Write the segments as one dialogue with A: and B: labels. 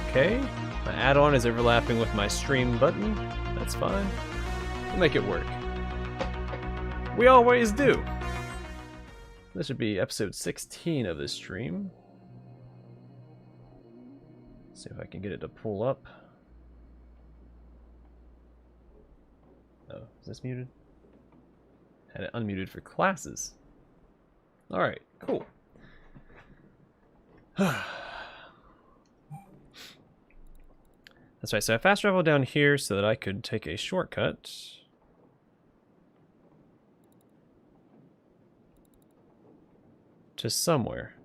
A: Okay. My add-on is overlapping with my stream button. That's fine. We'll make it work. We always do. This should be episode 16 of this stream. See if I can get it to pull up. Oh, is this muted? Had it unmuted for classes. Alright, cool. That's right, so I fast traveled down here so that I could take a shortcut. To somewhere.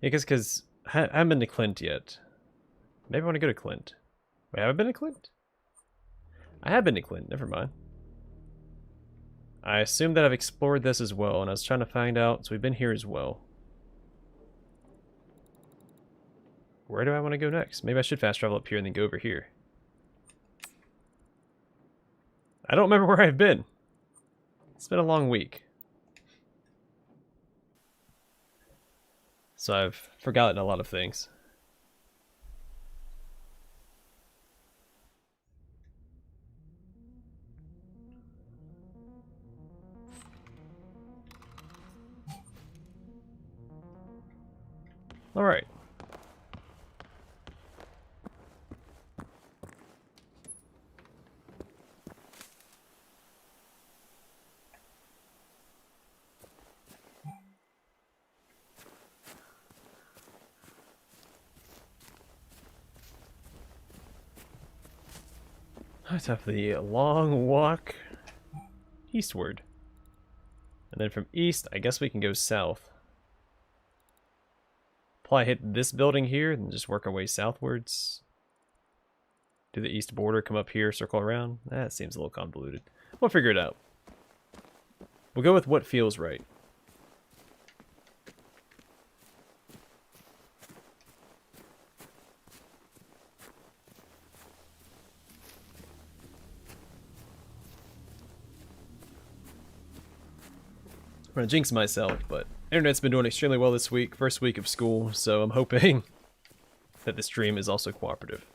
A: Yeah, because I haven't been to Clint yet. Maybe I want to go to Clint. Wait, have I been to Clint? I have been to Clint, never mind. I assume that I've explored this as well, and I was trying to find out, so we've been here as well. Where do I want to go next? Maybe I should fast travel up here and then go over here. I don't remember where I've been. It's been a long week. So I've forgotten a lot of things. All right. Let's have the long walk eastward. And then from east, I guess we can go south. Probably hit this building here and just work our way southwards. Do the east border, come up here, circle around. That seems a little convoluted. We'll figure it out. We'll go with what feels right. I'm gonna jinx myself, but internet's been doing extremely well this week, first week of school, so I'm hoping that the stream is also cooperative.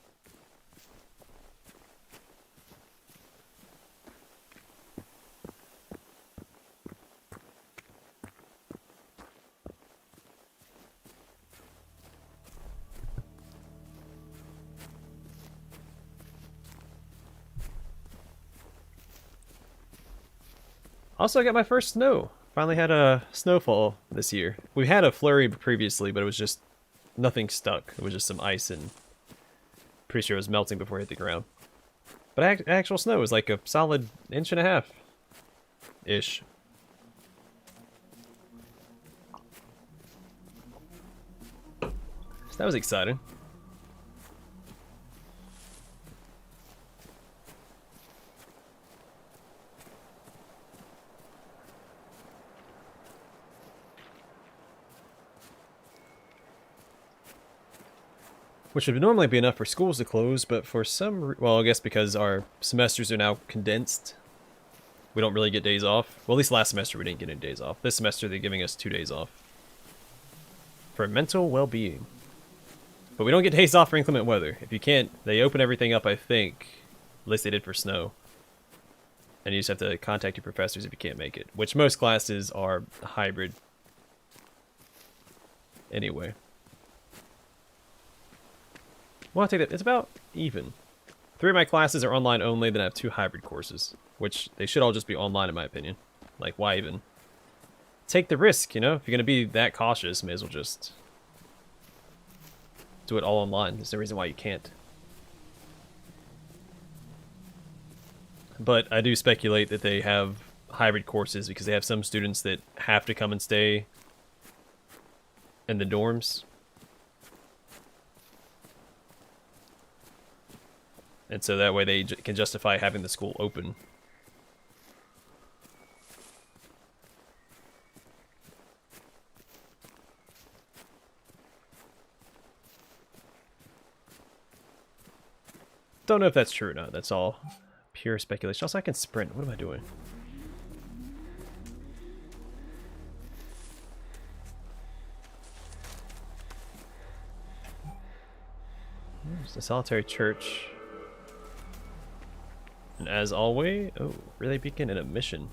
A: Also, I got my first snow. Finally had a snowfall this year. We had a flurry previously, but it was just nothing stuck. It was just some ice, and pretty sure it was melting before it hit the ground. But actual snow was like a solid inch and a half ish. So that was exciting. Which would normally be enough for schools to close, but for some... Well, I guess because our semesters are now condensed, we don't really get days off. Well, at least last semester we didn't get any days off. This semester they're giving us 2 days off. For mental well-being. But we don't get days off for inclement weather. If you can't... They open everything up, I think. At least they did for snow. And you just have to contact your professors if you can't make it. Which most classes are hybrid. Anyway. Well, I'll take that. It's about even. 3 of my classes are online only, then I have 2 hybrid courses. Which, they should all just be online in my opinion. Like, why even? Take the risk, you know? If you're going to be that cautious, may as well just... do it all online. There's no reason why you can't. But I do speculate that they have hybrid courses because they have some students that have to come and stay in the dorms. And so that way they can justify having the school open. Don't know if that's true or not. That's all pure speculation. Also, I can sprint. What am I doing? There's a solitary church. And as always, oh, relay beacon and a mission.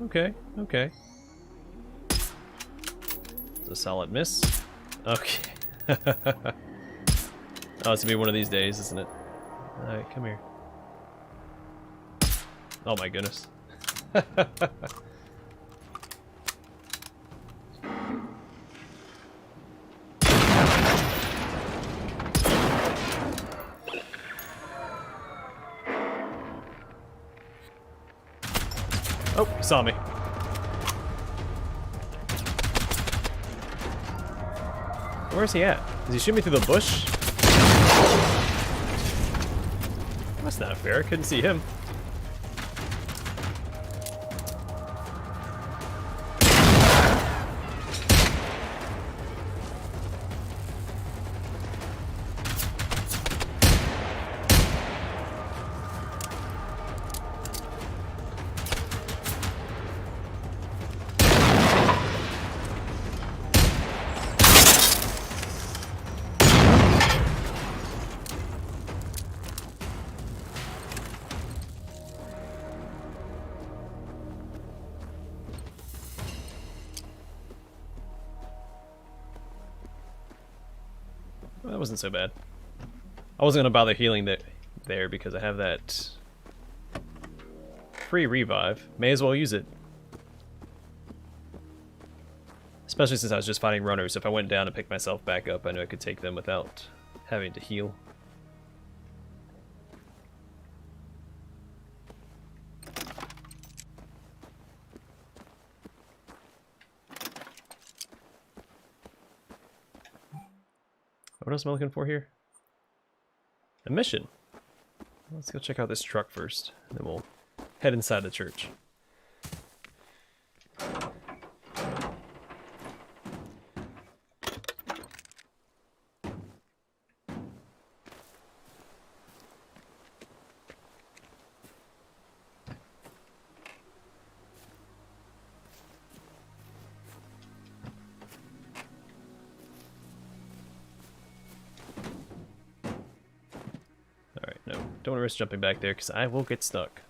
A: Okay, okay. It's a solid miss. Okay. Oh, it's gonna be one of these days, isn't it? Alright, come here. Oh my goodness. Oh, he saw me. Where's he at? Does he shoot me through the bush? That's not fair. I couldn't see him. Well, that wasn't so bad. I wasn't gonna bother healing there because I have that free revive. May as well use it. Especially since I was just fighting runners. If I went down and picked myself back up, I knew I could take them without having to heal. What else am I looking for here? A mission. Let's go check out this truck first, and then we'll head inside the church. Alright, no. Don't want to risk jumping back there because I will get stuck.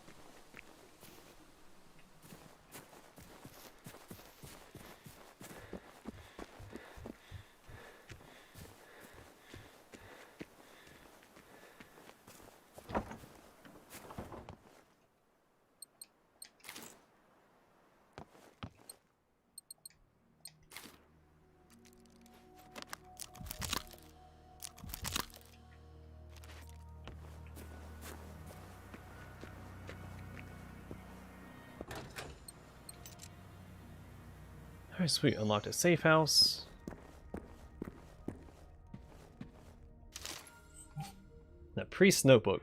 A: Alright, sweet. Unlocked a safe house. A priest's notebook.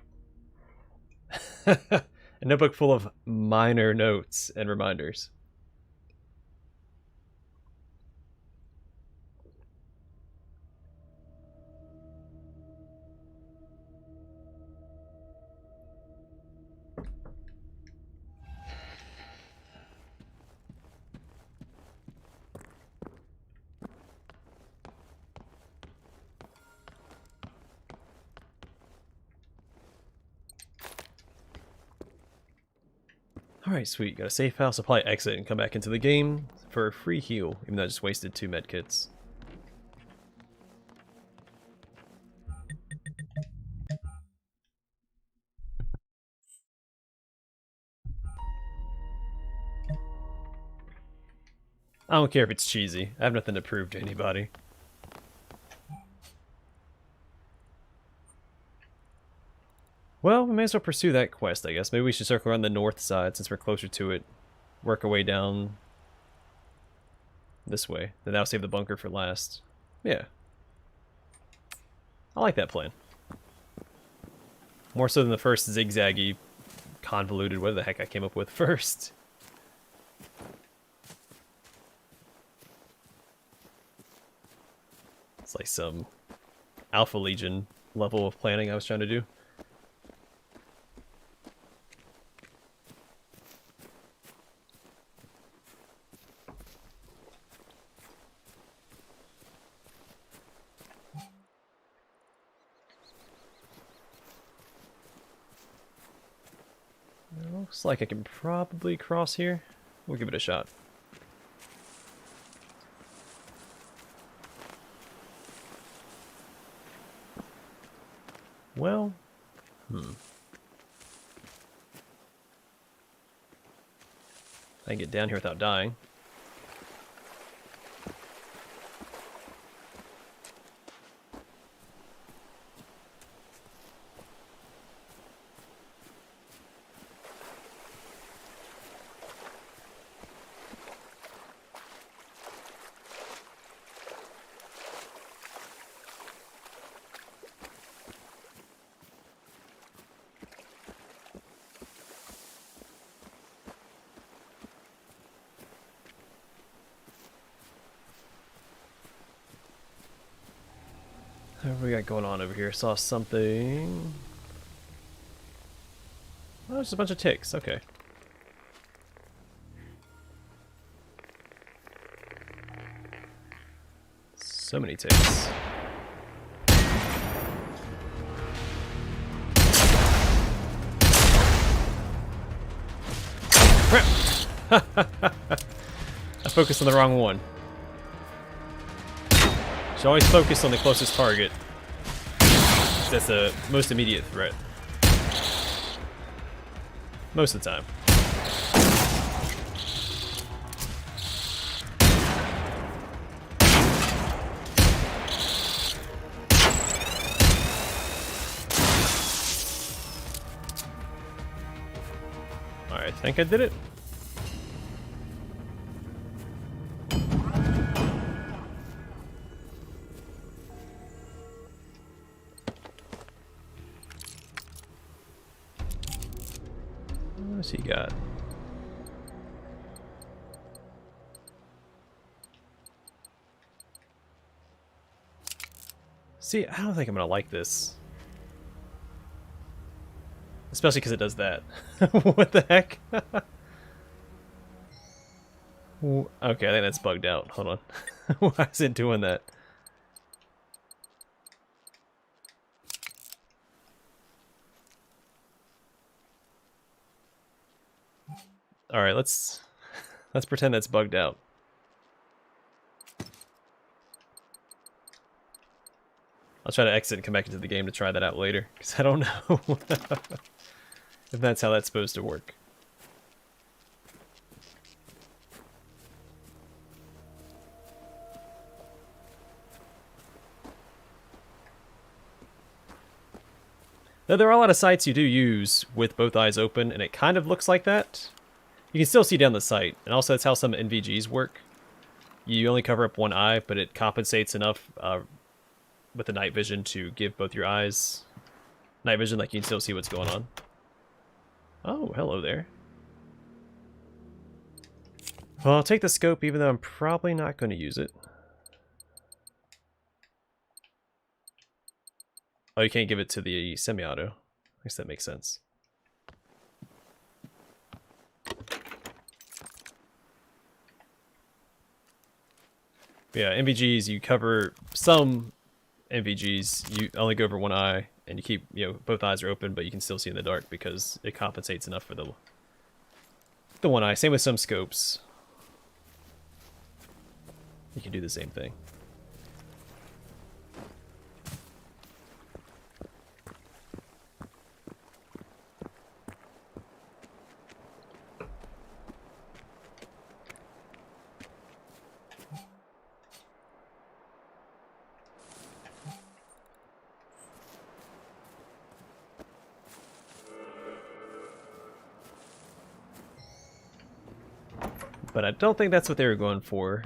A: A notebook full of minor notes and reminders. Alright, sweet. Got a safe house. I'll probably exit and come back into the game for a free heal, even though I just wasted 2 medkits. I don't care if it's cheesy. I have nothing to prove to anybody. Well, we may as well pursue that quest, I guess. Maybe we should circle around the north side since we're closer to it. Work our way down this way. Then that'll save the bunker for last. Yeah. I like that plan. More so than the first zigzaggy, convoluted, what the heck I came up with first. It's like some Alpha Legion level of planning I was trying to do. Looks like I can probably cross here. We'll give it a shot. Well, I can get down here without dying. What do we got going on over here? Saw something. Oh, there's a bunch of ticks. Okay. So many ticks. Crap! I focused on the wrong one. Should always focus on the closest target. That's the most immediate threat. Most of the time. Alright, I think I did it. What's he got? See, I don't think I'm gonna like this. Especially because it does that. What the heck? Okay, I think that's bugged out. Hold on. Why is it doing that? Alright, let's pretend that's bugged out. I'll try to exit and come back into the game to try that out later, because I don't know if that's how that's supposed to work. Though there are a lot of sights you do use with both eyes open, and it kind of looks like that. You can still see down the sight, and also that's how some NVGs work. You only cover up one eye, but it compensates enough with the night vision to give both your eyes night vision, like you can still see what's going on. Oh, hello there. Well, I'll take the scope, even though I'm probably not going to use it. Oh, you can't give it to the semi-auto. I guess that makes sense. Yeah, NVGs, you cover some NVGs, you only go over one eye, and you keep, both eyes are open, but you can still see in the dark because it compensates enough for the one eye. Same with some scopes. You can do the same thing. But I don't think that's what they were going for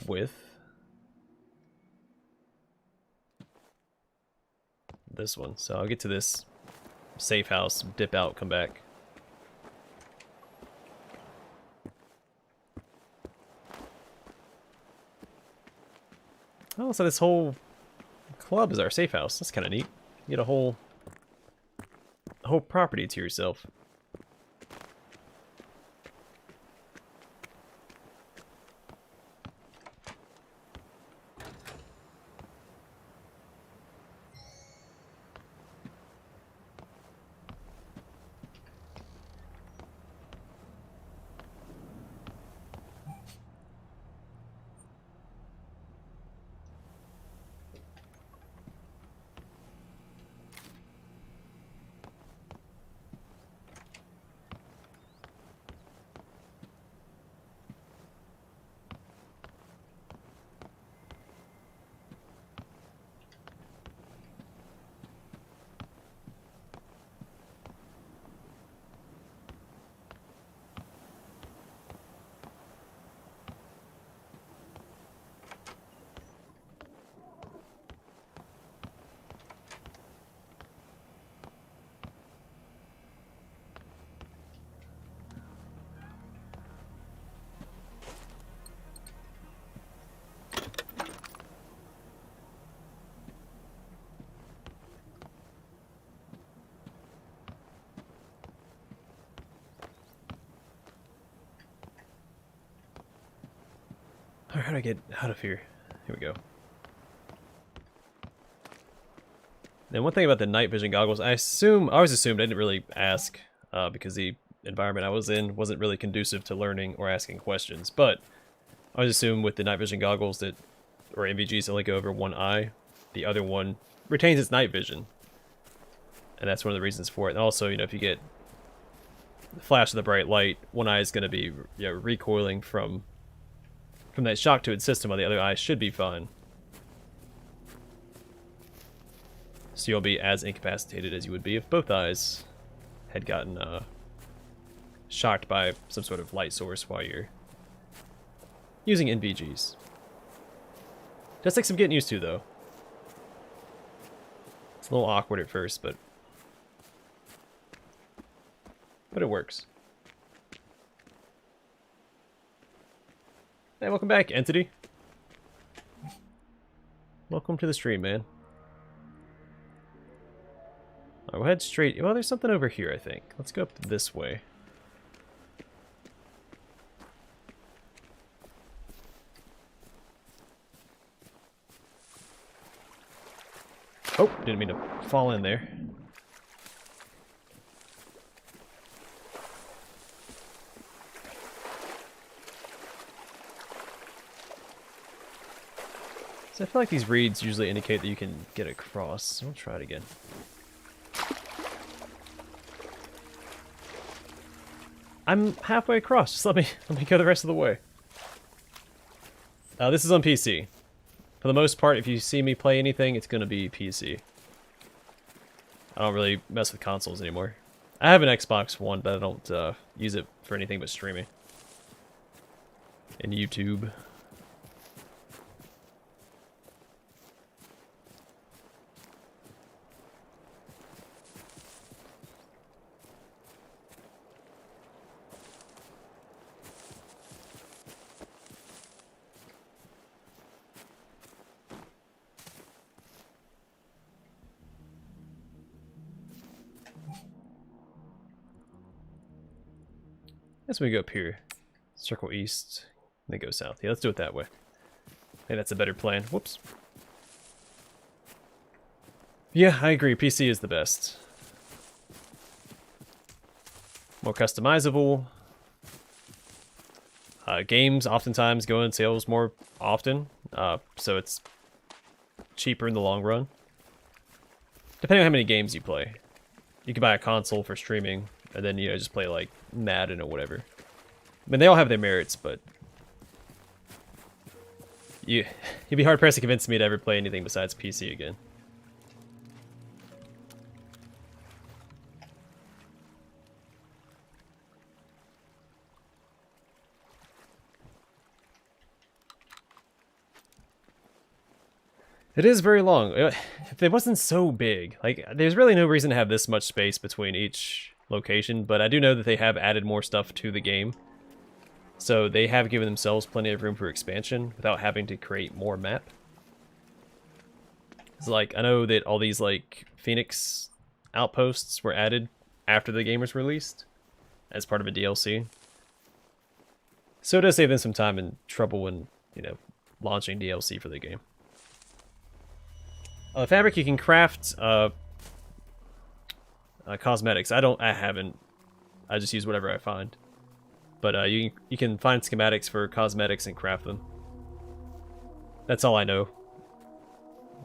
A: with this one. So I'll get to this safe house, dip out, come back. Oh, so this whole club is our safe house. That's kind of neat. You get a whole property to yourself. Alright, how do I get out of here? Here we go. Then one thing about the night vision goggles, I always assumed, I didn't really ask, because the environment I was in wasn't really conducive to learning or asking questions, but I always assume with the night vision goggles that, or NVGs, only go over one eye, the other one retains its night vision. And that's one of the reasons for it. And also, you know, if you get the flash of the bright light, one eye is going to be, you know, recoiling from that shock to its system, while the other eye should be fine. So you'll be as incapacitated as you would be if both eyes had gotten shocked by some sort of light source while you're using NVGs. Does take some getting used to, though. It's a little awkward at first, but it works. Hey, welcome back, Entity. Welcome to the stream, man. We'll head straight. Well, there's something over here, I think. Let's go up this way. Oh, didn't mean to fall in there. So I feel like these reeds usually indicate that you can get across. So we'll try it again. I'm halfway across. Just let me go the rest of the way. This is on PC. For the most part, if you see me play anything, it's gonna be PC. I don't really mess with consoles anymore. I have an Xbox One, but I don't use it for anything but streaming. And YouTube. Guess we go up here. Circle east, then go south. Yeah, let's do it that way. I think that's a better plan. Whoops. Yeah, I agree. PC is the best. More customizable. Games oftentimes go on sales more often, so it's cheaper in the long run. Depending on how many games you play. You can buy a console for streaming, and then, you know, just play like Madden or whatever. I mean, they all have their merits, but you'd be hard pressed to convince me to ever play anything besides PC again. It is very long. If it wasn't so big, like, there's really no reason to have this much space between each location, but I do know that they have added more stuff to the game. So they have given themselves plenty of room for expansion without having to create more map. It's like, I know that all these, like, Phoenix outposts were added after the game was released as part of a DLC. So it does save them some time and trouble when, you know, launching DLC for the game. Fabric, you can craft cosmetics. I haven't. I just use whatever I find. But you can find schematics for cosmetics and craft them. That's all I know.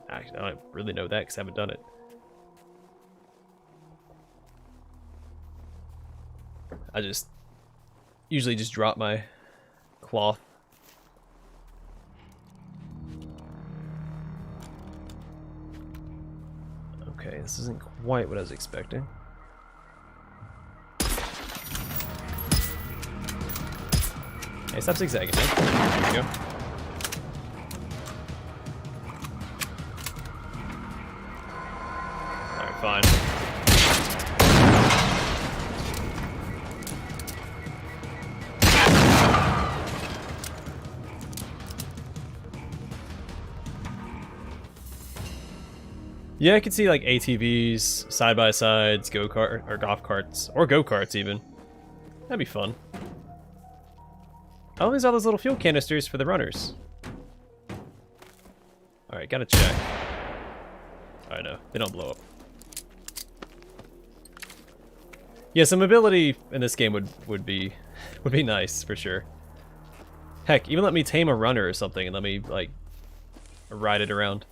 A: Actually, I don't really know that because I haven't done it. I usually just drop my cloth. Okay, this isn't quite what I was expecting. Hey, stop zigzagging, man. There you go. Alright, fine. Yeah, I could see like ATVs, side-by-sides, go-kart, or golf carts, or go-karts even. That'd be fun. Oh, there's all those little fuel canisters for the runners. Alright, gotta check. Alright, no, they don't blow up. Yeah, some mobility in this game would be nice for sure. Heck, even let me tame a runner or something and let me like ride it around.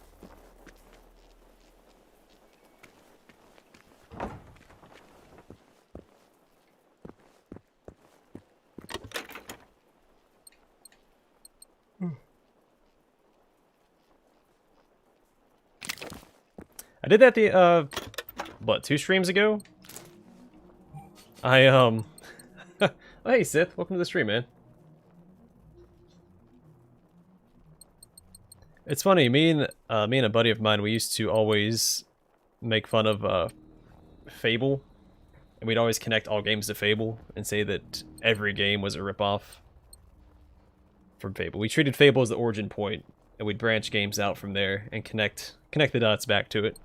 A: I did that the what, 2 streams ago? I oh, hey Sith, welcome to the stream, man. It's funny, me and a buddy of mine, we used to always make fun of Fable, and we'd always connect all games to Fable and say that every game was a ripoff from Fable. We treated Fable as the origin point, and we'd branch games out from there and connect the dots back to it.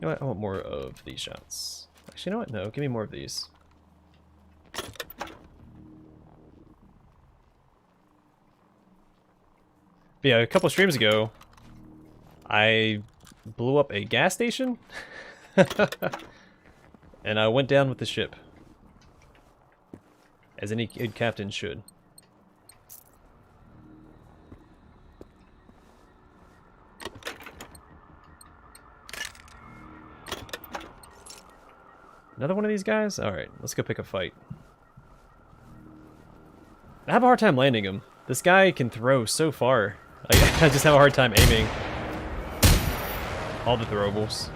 A: You know what? I want more of these shots. Actually, you know what? No, give me more of these. But yeah, a couple streams ago, I blew up a gas station, and I went down with the ship, as any good captain should. Another one of these guys? Alright, let's go pick a fight. I have a hard time landing him. This guy can throw so far. Like, I just have a hard time aiming all the throwables.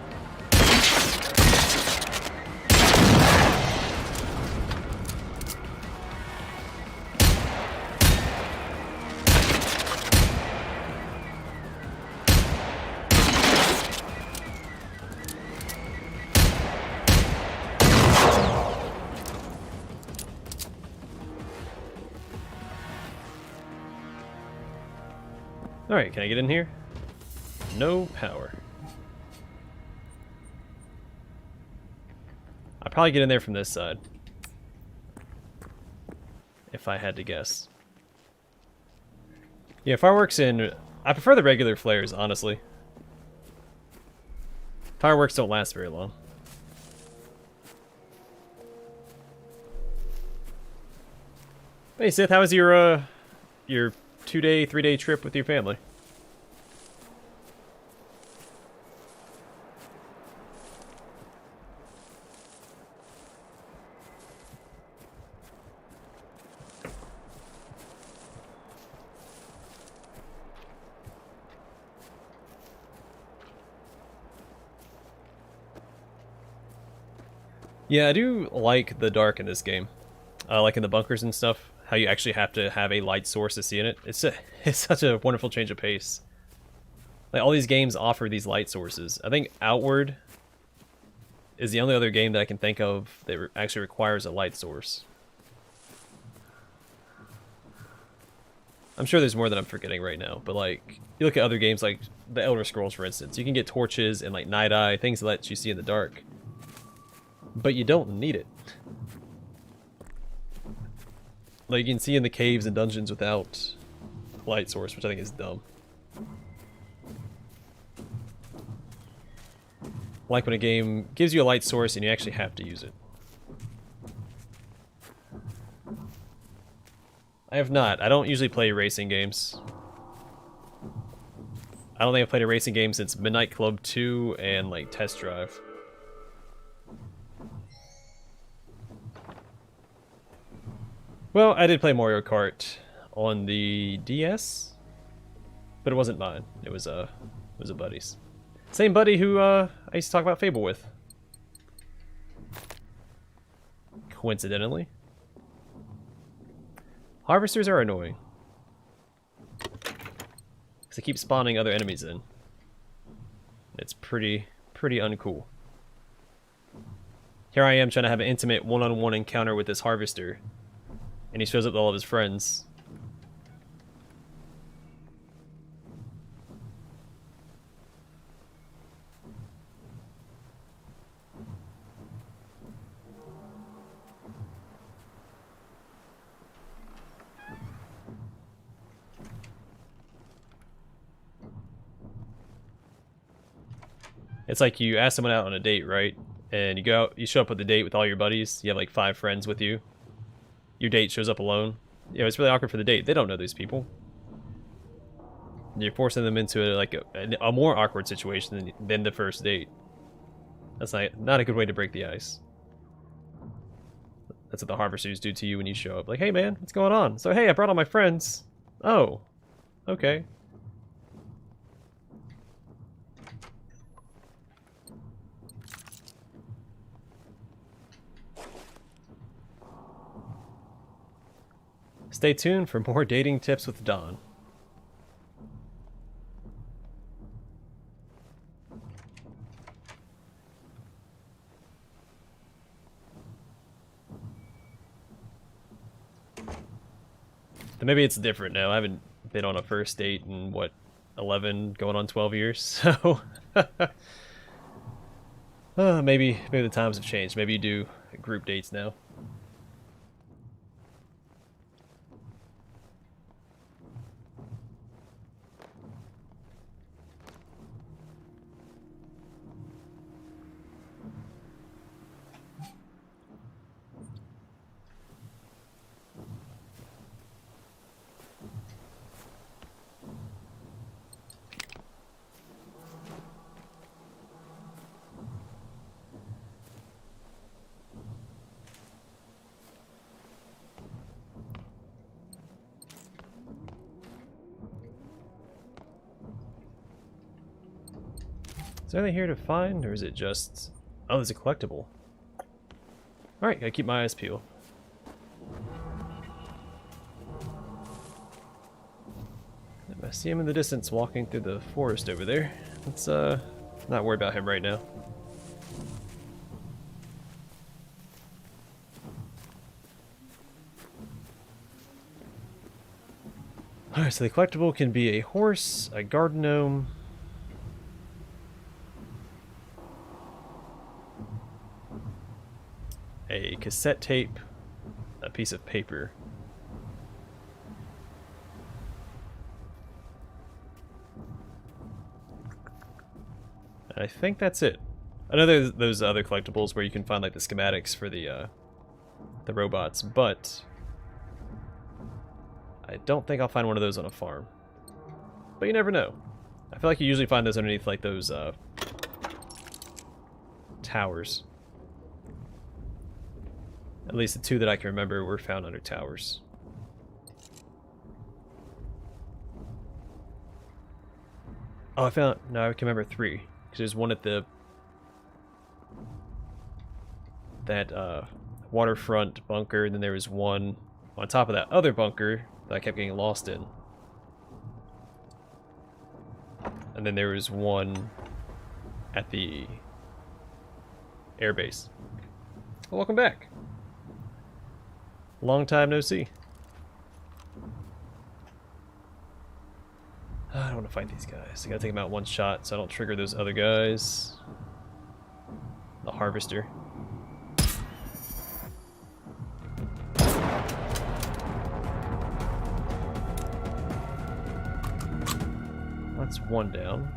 A: Alright, can I get in here? No power. I'll probably get in there from this side. If I had to guess. Yeah, fireworks I prefer the regular flares, honestly. Fireworks don't last very long. Hey Sith, how was your 2-day, 3-day trip with your family? Yeah, I do like the dark in this game. Like in the bunkers and stuff, how you actually have to have a light source to see in it. It's such a wonderful change of pace. Like, all these games offer these light sources. I think Outward is the only other game that I can think of that actually requires a light source. I'm sure there's more that I'm forgetting right now, but like, you look at other games like the Elder Scrolls, for instance. You can get torches and like Night Eye, things that let you see in the dark. But you don't need it. Like, you can see in the caves and dungeons without light source, which I think is dumb. Like when a game gives you a light source and you actually have to use it. I have not. I don't usually play racing games. I don't think I've played a racing game since Midnight Club 2 and like Test Drive. Well, I did play Mario Kart on the DS, but it wasn't mine. It was a buddy's. Same buddy who I used to talk about Fable with. Coincidentally. Harvesters are annoying. Because they keep spawning other enemies in. It's pretty uncool. Here I am trying to have an intimate one-on-one encounter with this harvester. And he shows up with all of his friends. It's like you ask someone out on a date, right? And you go out, you show up with the date with all your buddies. You have like 5 friends with you. Your date shows up alone. You know, it's really awkward for the date. They don't know these people. You're forcing them into a more awkward situation than the first date. That's not a good way to break the ice. That's what the harvesters do to you when you show up. Like, hey man, what's going on? So hey, I brought all my friends. Oh, okay. Stay tuned for more dating tips with Dawn. Then maybe it's different now. I haven't been on a first date in, what, 11, going on 12 years? So, maybe the times have changed. Maybe you do group dates now. Is there anything here to find, or is it just... Oh, there's a collectible. Alright, gotta keep my eyes peeled. I see him in the distance walking through the forest over there. Let's, not worry about him right now. Alright, so the collectible can be a horse, a garden gnome, a cassette tape, a piece of paper. And I think that's it. I know there's those other collectibles where you can find like the schematics for the robots, but I don't think I'll find one of those on a farm. But you never know. I feel like you usually find those underneath like those towers. At least the 2 that I can remember were found under towers. Oh, no, I can remember 3. Because there's one at that waterfront bunker, and then there was one on top of that other bunker that I kept getting lost in. And then there was one at the airbase. Well, welcome back. Long time no see. I don't want to fight these guys. I gotta take them out one shot so I don't trigger those other guys. The harvester. That's one down.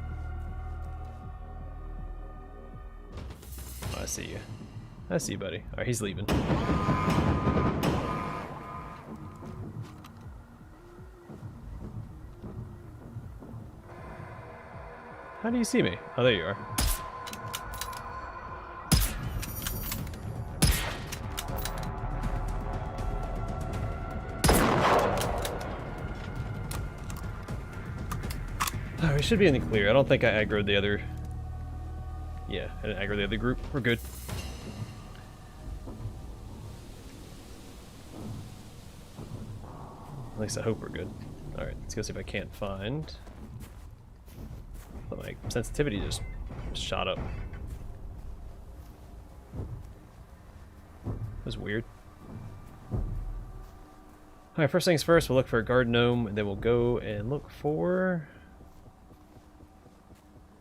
A: Oh, I see you. I see you, buddy. Alright, he's leaving. How do you see me? Oh, there you are. Oh, we should be in the clear. I don't think I aggroed the other... Yeah, I didn't aggro the other group. We're good. At least I hope we're good. Alright, let's go see if I can't find... But my sensitivity just shot up. That was weird. Alright, first things first, we'll look for a garden gnome, and then we'll go and look for...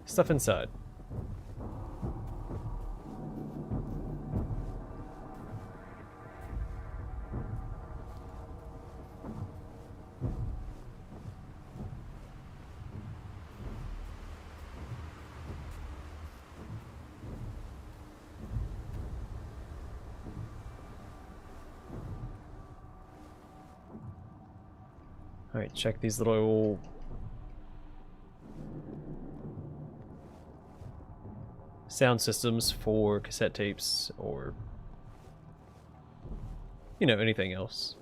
A: stuff inside. Alright, check these little sound systems for cassette tapes or, you know, anything else.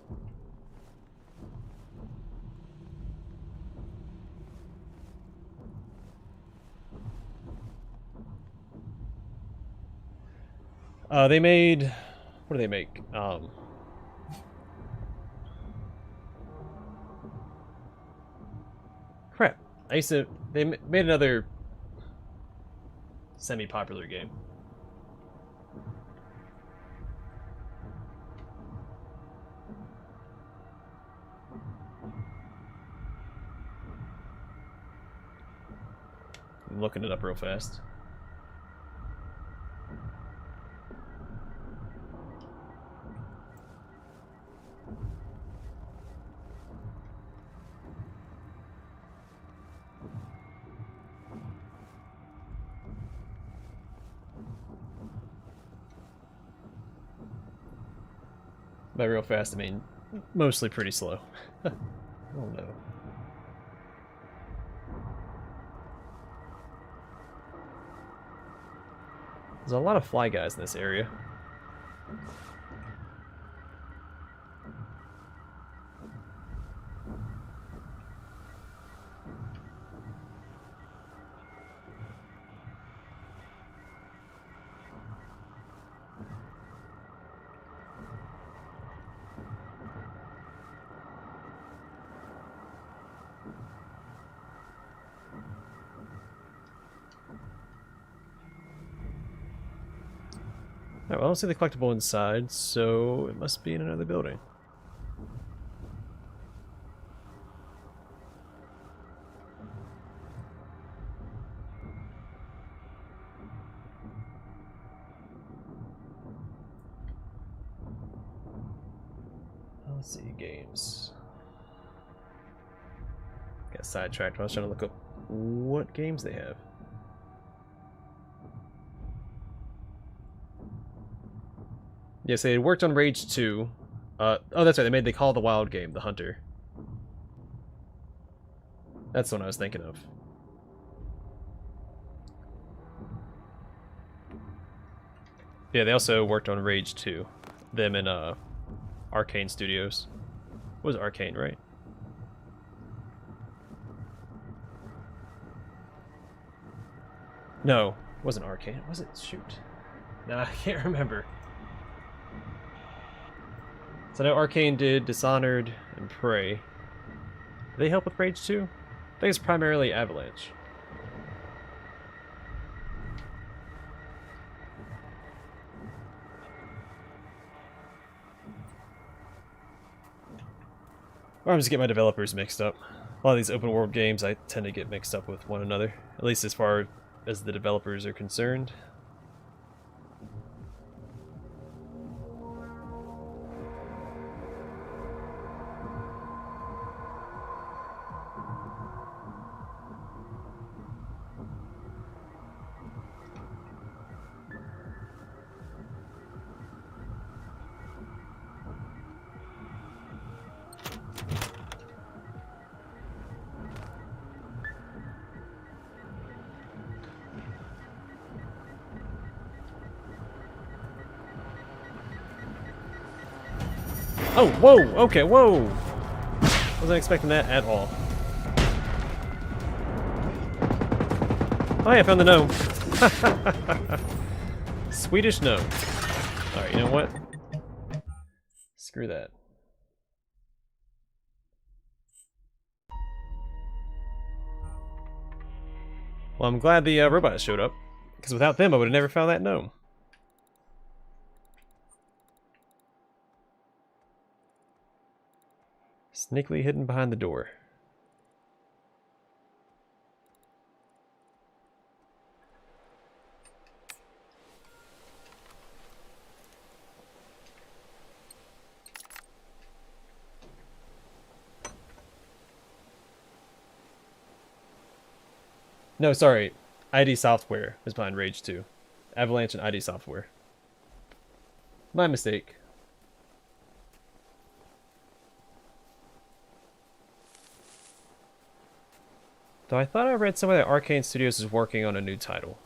A: They made, what do they make? Crap. They made another semi-popular game. I'm looking it up real fast. By real fast, I mean mostly pretty slow. Oh no. There's a lot of fly guys in this area. Alright, well, I don't see the collectible inside, so it must be in another building. Let's see, games. Got sidetracked. I was trying to look up what games they have. Yes, they had worked on Rage 2. Oh, that's right. They made the Call of the Wild game, The Hunter. That's the one I was thinking of. Yeah, they also worked on Rage 2. Them and Arcane Studios. What was Arcane, right? No, it wasn't Arcane. Was it? Shoot. Nah, I can't remember. So I know Arcane did Dishonored and Prey. Did they help with Rage 2? I think it's primarily Avalanche. Or I'm just getting my developers mixed up. A lot of these open world games I tend to get mixed up with one another, at least as far as the developers are concerned. Oh, whoa! Okay, whoa! Wasn't expecting that at all. Oh, yeah, I found the gnome. Swedish gnome. Alright, you know what? Screw that. Well, I'm glad the robots showed up, because without them I would have never found that gnome. Sneakily hidden behind the door. No, sorry. ID Software is behind Rage 2. Avalanche and ID Software. My mistake. Though I thought I read somewhere that Arcane Studios is working on a new title.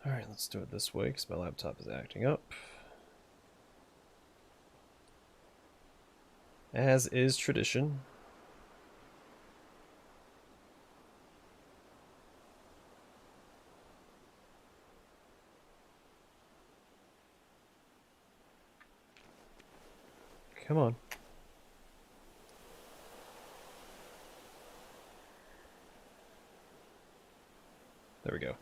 A: Alright, let's do it this way because my laptop is acting up. As is tradition. Come on. There we go.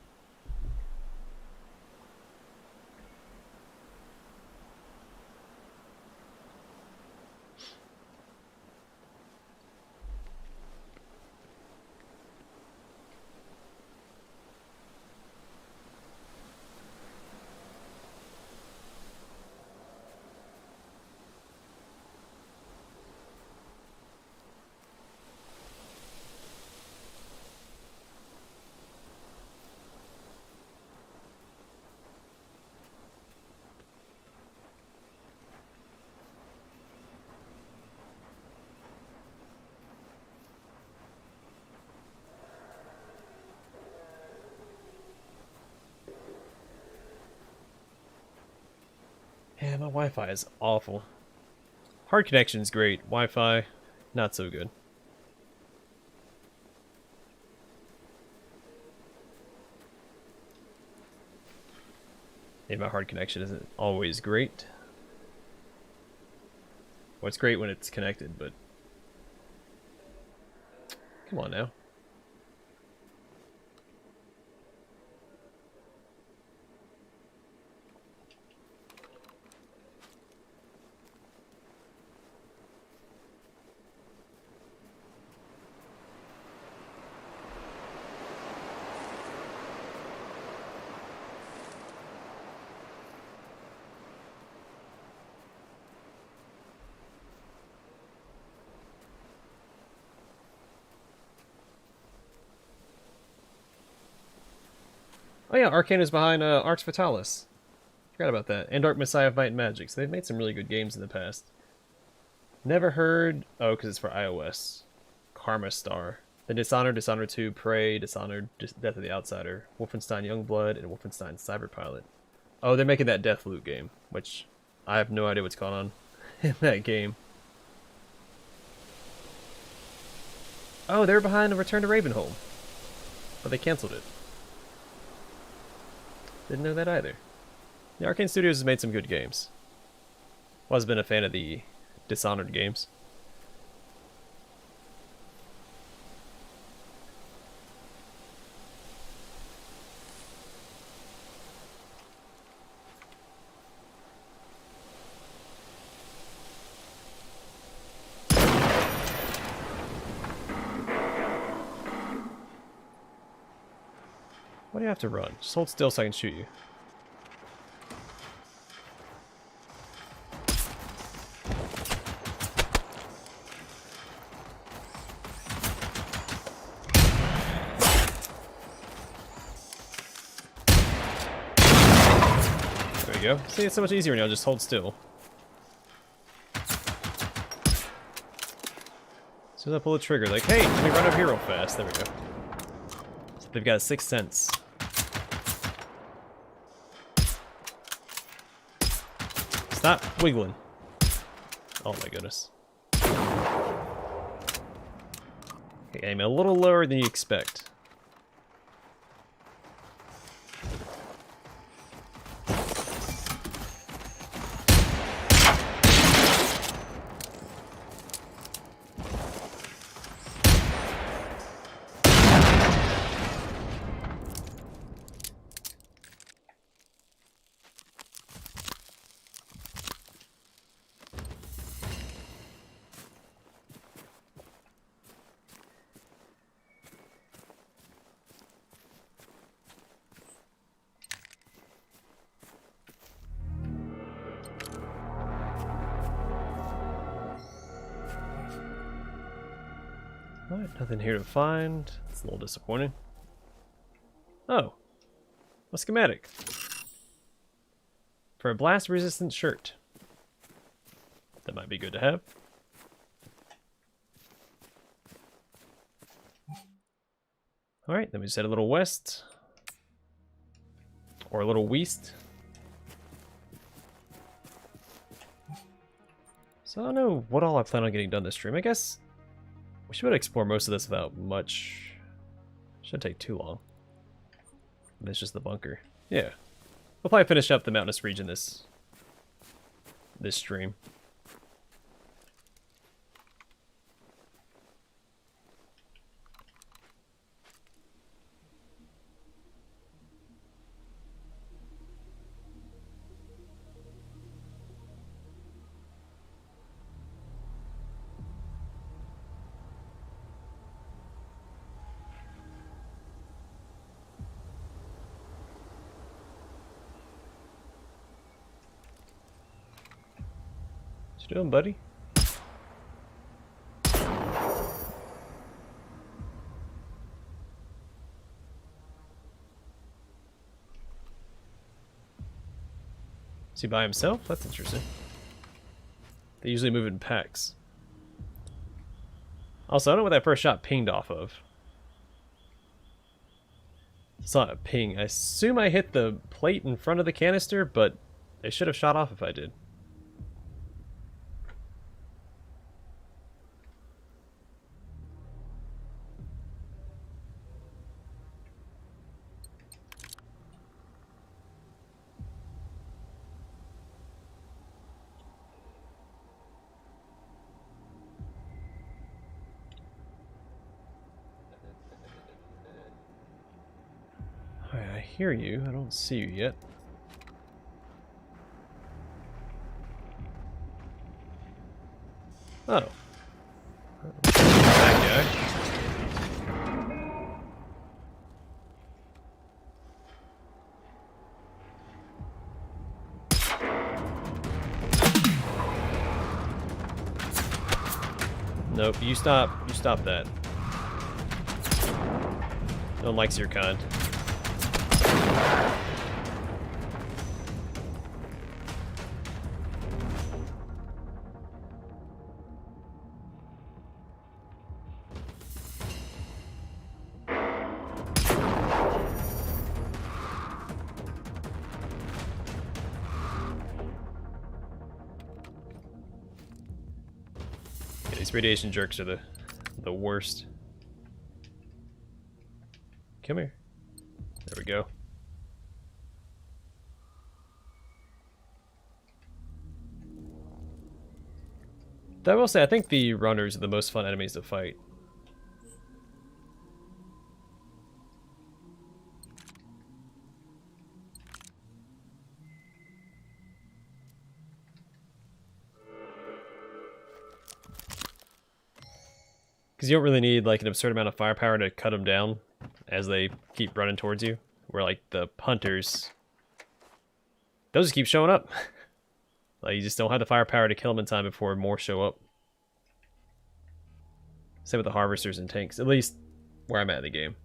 A: Yeah, my Wi-Fi is awful. Hard connection's great. Wi-Fi, not so good. Yeah, my hard connection isn't always great. Well, it's great when it's connected, but... Come on now. Oh yeah, Arcane is behind Arx Fatalis. Forgot about that. And Dark Messiah of Might and Magic. So they've made some really good games in the past. Never heard... Oh, because it's for iOS. Karma Star. The Dishonored, Dishonored 2, Prey, Dishonored, Death of the Outsider, Wolfenstein Youngblood, and Wolfenstein Cyberpilot. Oh, they're making that Deathloop game, which I have no idea what's going on in that game. Oh, they're behind Return to Ravenholm. But they canceled it. Didn't know that either. The Arcane Studios has made some good games. Was been a fan of the Dishonored games. Why do you have to run? Just hold still so I can shoot you. There we go. See, it's so much easier now, just hold still. As soon as I pull the trigger, like, hey, let me run over here real fast. There we go. So they've got a sixth sense. Stop wiggling. Oh my goodness. Aim a little lower than you expect. Alright, nothing here to find. It's a little disappointing. Oh, a schematic. For a blast-resistant shirt. That might be good to have. Alright, then we just head a little west. Or a little west. So I don't know what all I plan on getting done this stream. I guess we should be able to explore most of this without much. Shouldn't take too long. And it's just the bunker. Yeah. We'll probably finish up the mountainous region this stream. What you doing, buddy? Is he by himself? That's interesting. They usually move in packs. Also, I don't know what that first shot pinged off of. It's not a ping. I assume I hit the plate in front of the canister, but they should have shot off if I did. Alright, I hear you. I don't see you yet. Oh. That guy. Nope, you stop that. No one likes your kind. These radiation jerks are the worst. Come here. There we go. Though I will say, I think the runners are the most fun enemies to fight. Because you don't really need like an absurd amount of firepower to cut them down as they keep running towards you. Where like the hunters, those just keep showing up. Like you just don't have the firepower to kill them in time before more show up. Same with the harvesters and tanks, at least where I'm at in the game.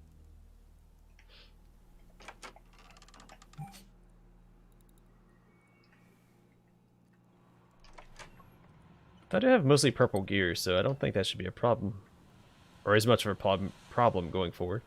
A: I do have mostly purple gear, so I don't think that should be a problem. Or as much of a problem going forward.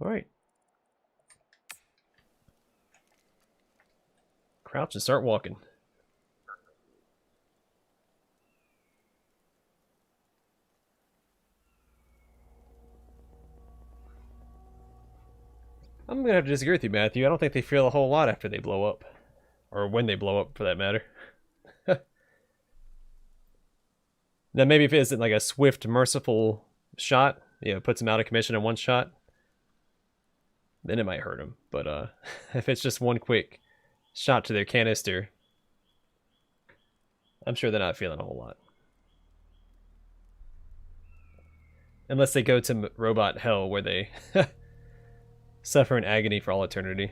A: Alright. Crouch and start walking. I'm gonna have to disagree with you, Matthew. I don't think they feel a whole lot after they blow up. Or when they blow up, for that matter. Now, maybe if it isn't like a swift, merciful shot, you know, puts them out of commission in one shot, then it might hurt them. But if it's just one quick shot to their canister, I'm sure they're not feeling a whole lot. Unless they go to robot hell, where they suffer in agony for all eternity.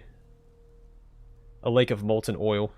A: A lake of molten oil.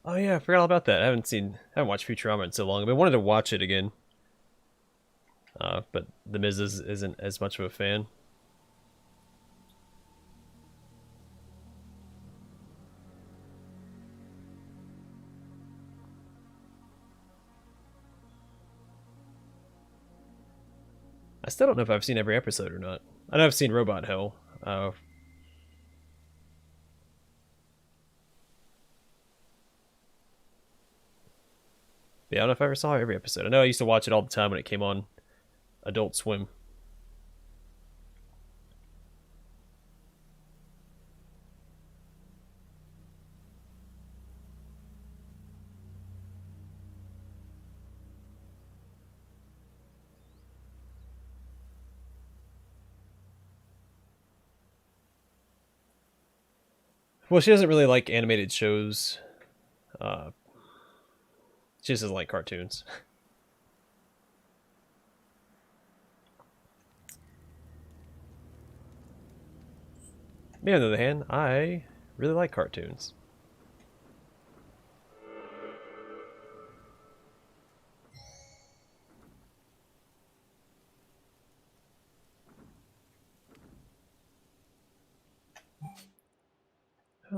A: Oh yeah, I forgot all about that. I haven't watched Futurama in so long. I've been wanting to watch it again. But the Miz isn't as much of a fan. I still don't know if I've seen every episode or not. I know I've seen Robot Hell. Yeah, I don't know if I ever saw every episode. I know I used to watch it all the time when it came on Adult Swim. Well, she doesn't really like animated shows. She just doesn't like cartoons. Me, on the other hand, I really like cartoons.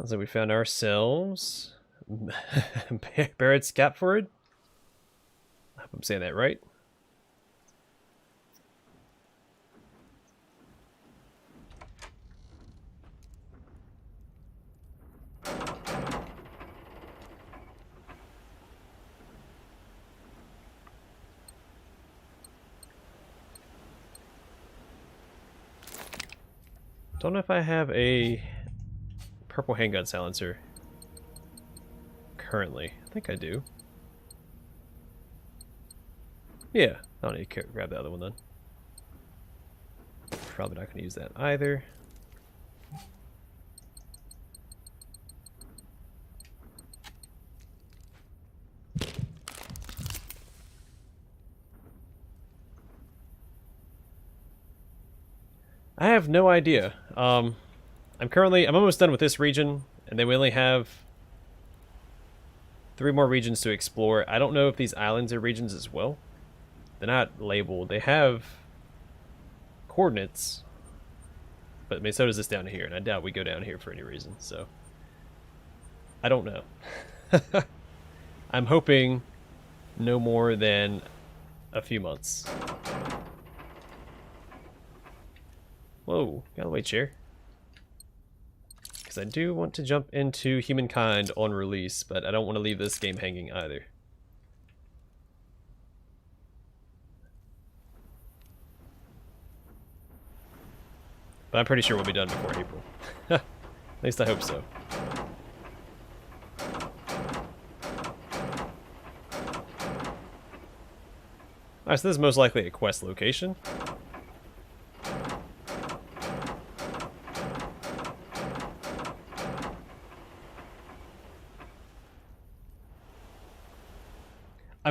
A: So we found ourselves Barrett Scapford. I hope I'm saying that right. Don't know if I have a purple handgun silencer currently. I think I do. Yeah, I don't need to grab the other one then. Probably not going to use that either. I have no idea. I'm almost done with this region, and then we only have 3 more regions to explore. I don't know if these islands are regions as well. They're not labeled. They have coordinates, but I mean, so does this down here, and I doubt we go down here for any reason, so I don't know. I'm hoping no more than a few months. Whoa, got away, chair. Because I do want to jump into Humankind on release, but I don't want to leave this game hanging either. But I'm pretty sure we'll be done before April. At least I hope so. Alright, so this is most likely a quest location.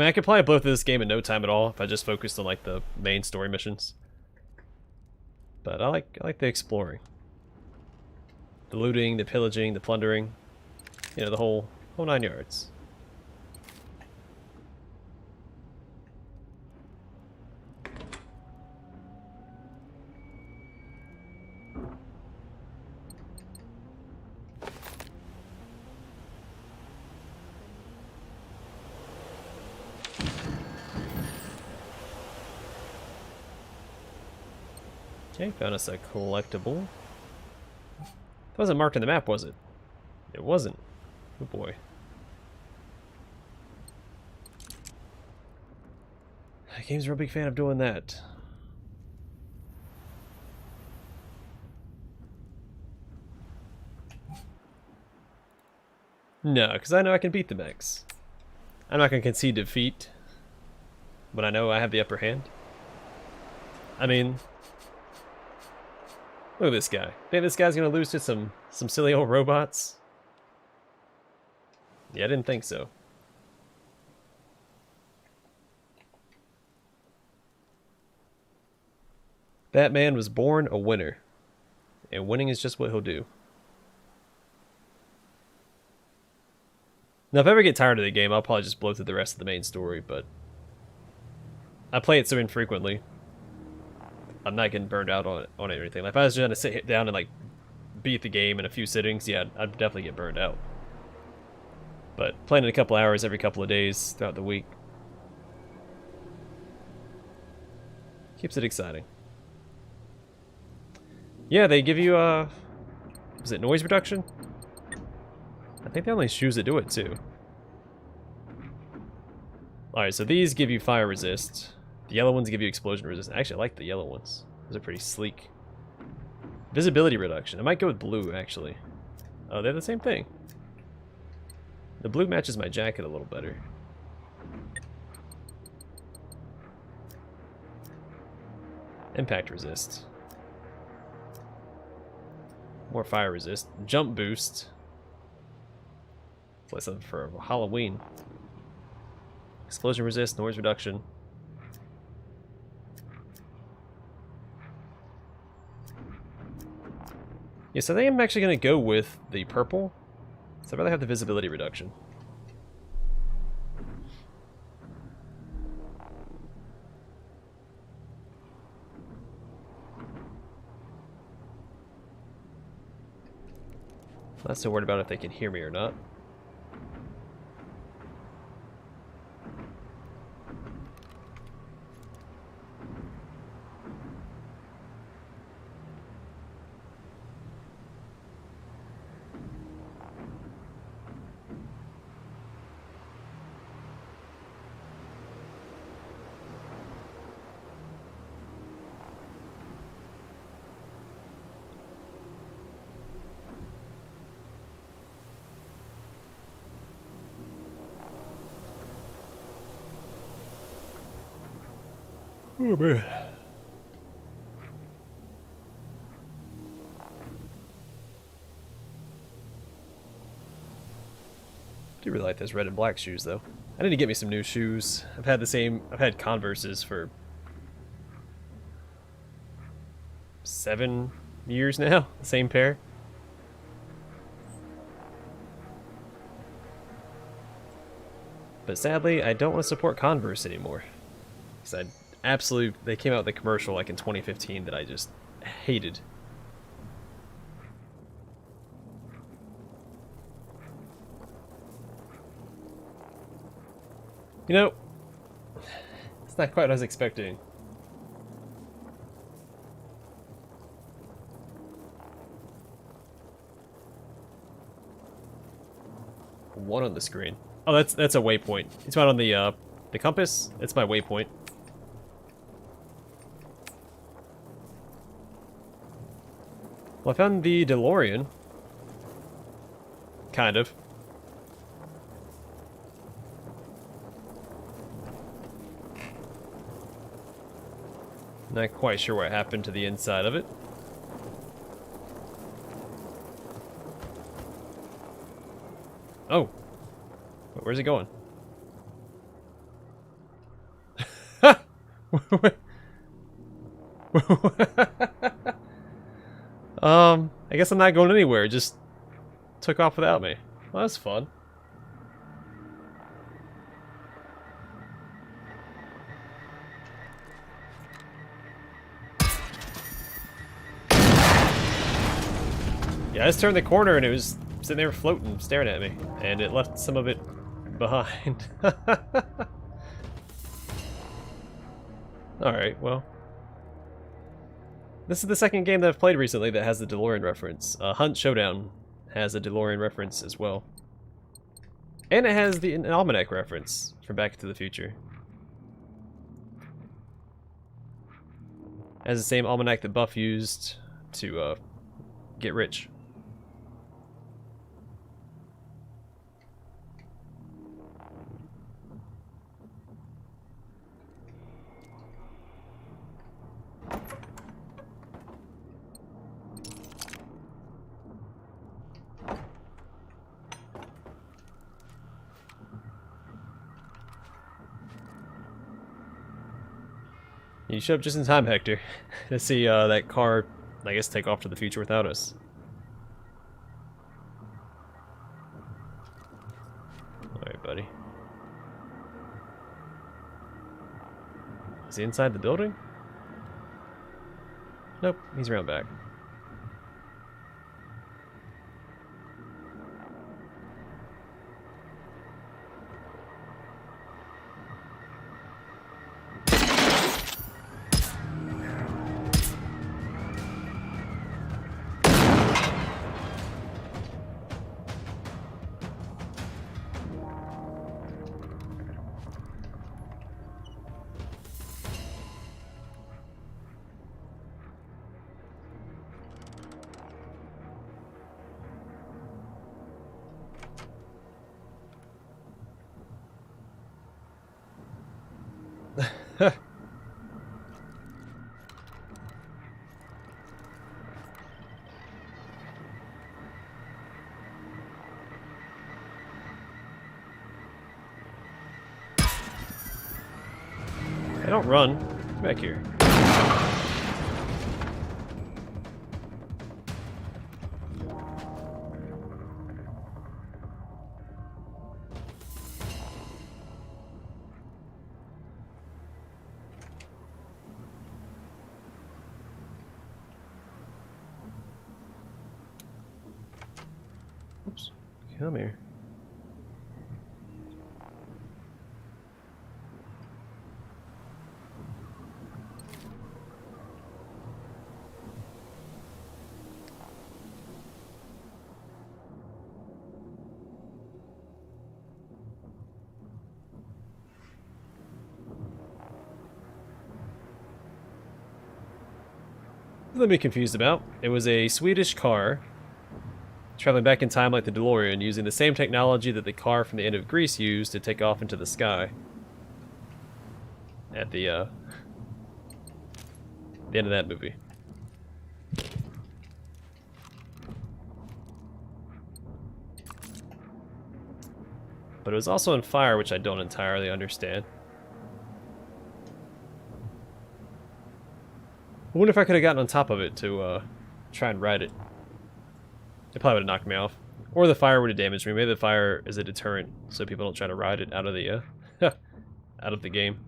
A: mean, I could play both of this game in no time at all if I just focused on like the main story missions. But I like the exploring. The looting, the pillaging, the plundering. You know, the whole 9 yards. Okay, found us a collectible. It wasn't marked on the map, was it? It wasn't. Oh boy. Game's a real big fan of doing that. No, because I know I can beat the mechs. I'm not going to concede defeat, but I know I have the upper hand. I mean, look at this guy. Think this guy's going to lose to some silly old robots? Yeah, I didn't think so. That man was born a winner, and winning is just what he'll do. Now, if I ever get tired of the game, I'll probably just blow through the rest of the main story, but I play it so infrequently, I'm not getting burned out on it or anything. Like, if I was trying to sit down and like beat the game in a few sittings, yeah, I'd definitely get burned out. But playing it a couple hours every couple of days throughout the week keeps it exciting. Yeah, they give you is it noise reduction? I think they're only shoes that do it too. Alright, so these give you fire resist. The yellow ones give you explosion resist. Actually, I like the yellow ones. Those are pretty sleek. Visibility reduction. I might go with blue, actually. Oh, they're the same thing. The blue matches my jacket a little better. Impact resist. More fire resist. Jump boost. Play something for Halloween. Explosion resist, noise reduction. Yes, I think I'm actually going to go with the purple. So I'd rather have the visibility reduction. I'm not so worried about if they can hear me or not. Oh man. I do really like those red and black shoes though. I need to get me some new shoes. I've had Converses for 7 years now, the same pair. But sadly, I don't want to support Converse anymore. Because they came out with a commercial like in 2015 that I just hated. You know, it's not quite what I was expecting. One on the screen. Oh, that's a waypoint. It's not on the compass. It's my waypoint. Well, I found the DeLorean. Kind of. Not quite sure what happened to the inside of it. Oh. Where's it going? I guess I'm not going anywhere. It just took off without me. Well, that's fun. Yeah, I just turned the corner and it was sitting there floating, staring at me. And it left some of it behind. Alright, well. This is the second game that I've played recently that has the DeLorean reference. Hunt Showdown has a DeLorean reference as well. And it has an almanac reference from Back to the Future. It has the same almanac that Buff used to get rich. You showed up just in time, Hector, to see that car, I guess, take off to the future without us. Alright, buddy. Is he inside the building? Nope, he's around back. Hey, don't run. Come back here. Oops. Come here. Nothing to be confused about. It was a Swedish car traveling back in time like the DeLorean, using the same technology that the car from the end of Greece used to take off into the sky at the end of that movie. But it was also on fire, which I don't entirely understand. I wonder if I could have gotten on top of it to try and ride it. It probably would have knocked me off. Or the fire would have damaged me. Maybe the fire is a deterrent so people don't try to ride it out of the out of the game.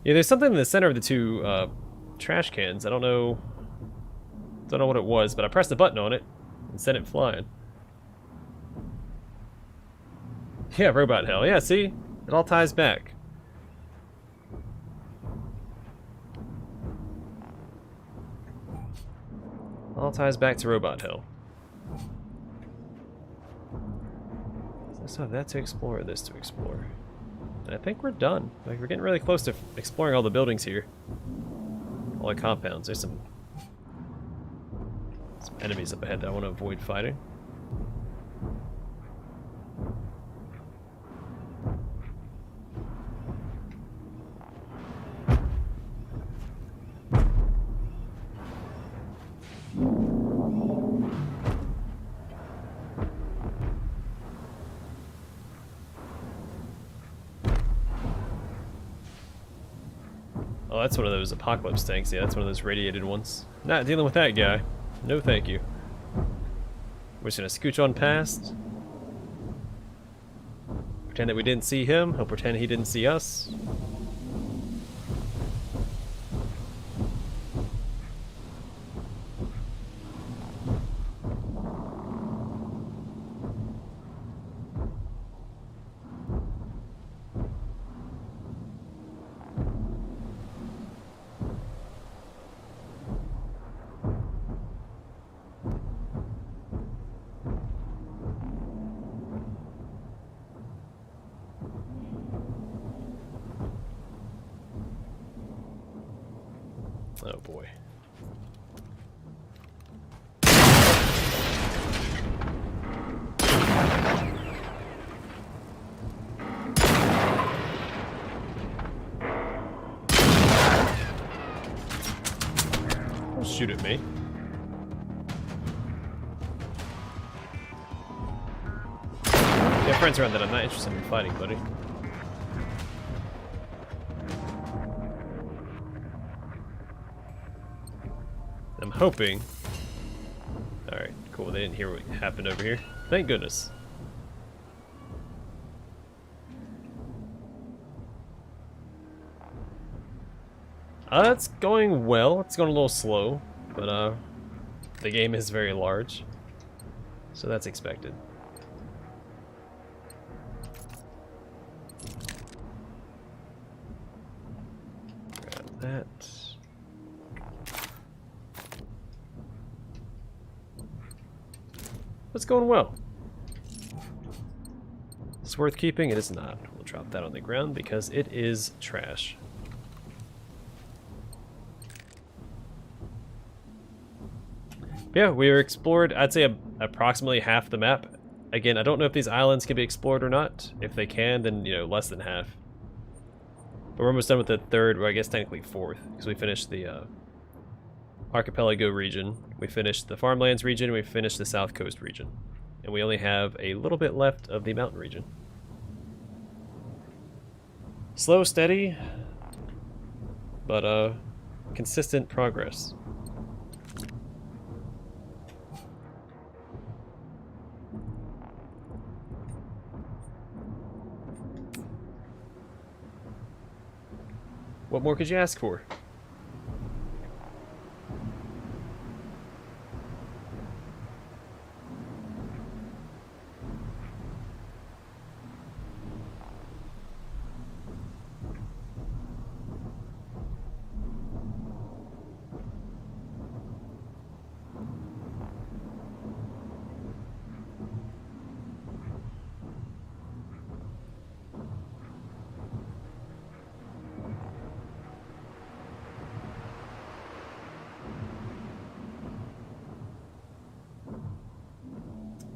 A: Yeah, there's something in the center of the two trash cans. I don't know what it was, but I pressed the button on it and sent it flying. Yeah, robot hell. Yeah, see? It all ties back. All ties back to robot hell. So I still have that to explore, or this to explore. And I think we're done. Like, we're getting really close to exploring all the buildings here. All the compounds. There's some enemies up ahead that I want to avoid fighting. Oh, that's one of those apocalypse tanks. Yeah, that's one of those radiated ones. Not dealing with that guy. No thank you. We're just gonna scooch on past. Pretend that we didn't see him. He'll pretend he didn't see us. Oh boy. Don't shoot at me. Yeah, friends around that I'm not interested in fighting, buddy. I'm hoping. Alright, cool. They didn't hear what happened over here. Thank goodness. It's going well. It's going a little slow, but the game is very large, so that's expected. Grab that. It's going well. It's worth keeping. It is not. We'll drop that on the ground because it is trash. Yeah, we explored, I'd say, approximately half the map. Again, I don't know if these islands can be explored or not. If they can, then, you know, less than half. But we're almost done with the third, or I guess technically fourth, because we finished the archipelago region, we finished the farmlands region, we finished the south coast region. And we only have a little bit left of the mountain region. Slow, steady, but consistent progress. What more could you ask for?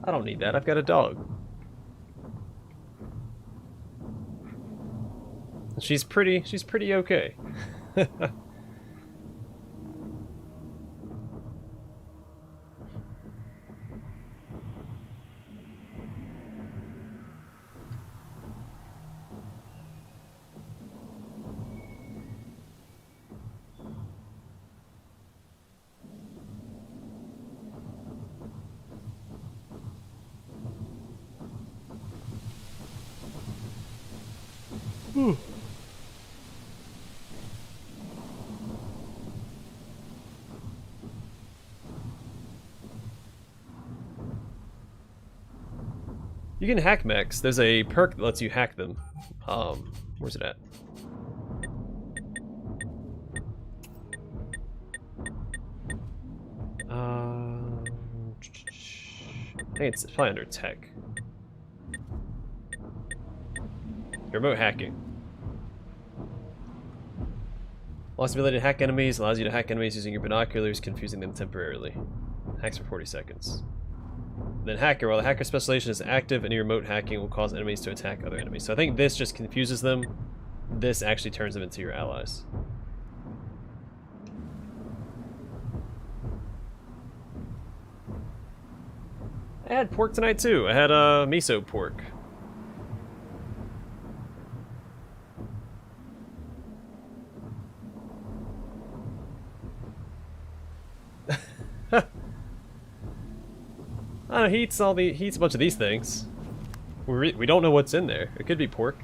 A: I don't need that. I've got a dog. She's pretty okay. You can hack mechs. There's a perk that lets you hack them. Where's it at? I think it's probably under tech. Remote hacking. Lost ability to hack enemies, allows you to hack enemies using your binoculars, confusing them temporarily. Hacks for 40 seconds. Then hacker, while the hacker specialization is active, any remote hacking will cause enemies to attack other enemies. So I think this just confuses them. This actually turns them into your allies. I had pork tonight too. I had miso pork. I don't know, he eats a bunch of these things. We don't know what's in there. It could be pork.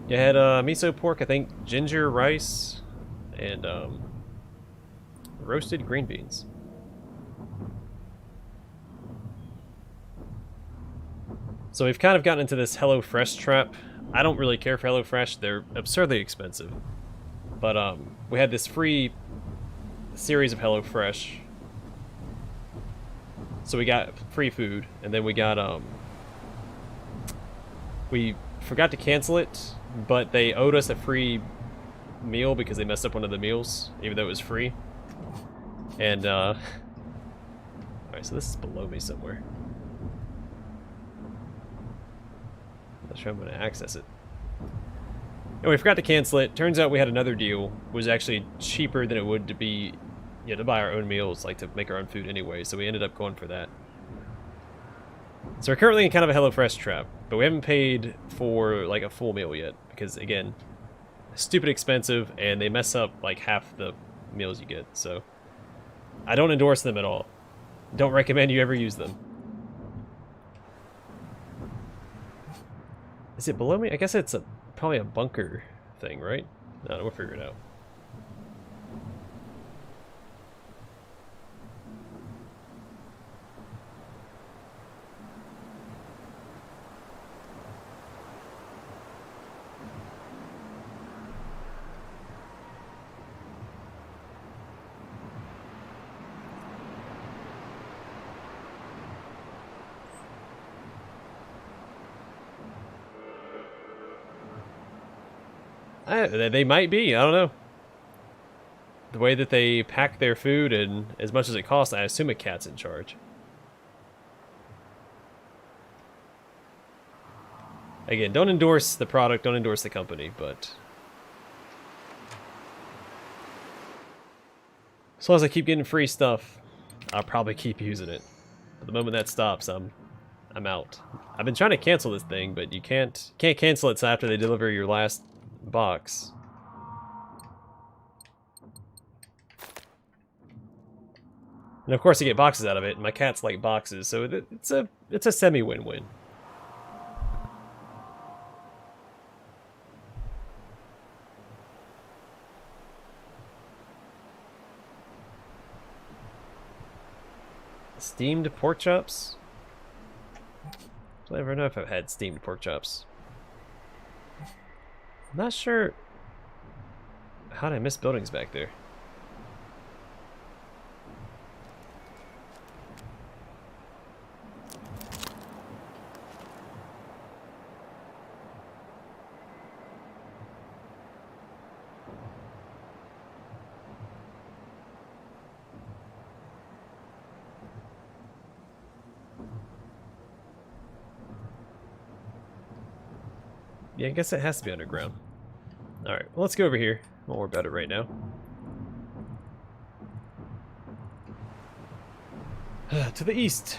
A: You had miso pork, I think, ginger rice, and roasted green beans. So we've kind of gotten into this HelloFresh trap. I don't really care for HelloFresh. They're absurdly expensive. But we had this free series of HelloFresh. So we got free food, and then we got we forgot to cancel it, but they owed us a free meal because they messed up one of the meals, even though it was free. And alright, so this is below me somewhere. Not sure I'm gonna access it. And we forgot to cancel it. Turns out we had another deal. It was actually cheaper than it would to be, you know, to buy our own meals, like to make our own food anyway, so we ended up going for that. So we're currently in kind of a HelloFresh trap, but we haven't paid for like a full meal yet, because again, stupid expensive, and they mess up like half the meals you get, so I don't endorse them at all. Don't recommend you ever use them. Is it below me? I guess it's probably a bunker thing, right? No, we'll figure it out. They might be, I don't know. The way that they pack their food and as much as it costs, I assume a cat's in charge. Again, don't endorse the product, don't endorse the company, but as long as I keep getting free stuff, I'll probably keep using it. But the moment that stops, I'm out. I've been trying to cancel this thing, but you can't cancel it until after they deliver your last box. And of course you get boxes out of it, and my cats like boxes, so it's a semi-win-win. Steamed pork chops? I never know if I've had steamed pork chops. I'm not sure. How did I miss buildings back there? Yeah, I guess it has to be underground. Alright, well, let's go over here. Well, we're better right now. To the east.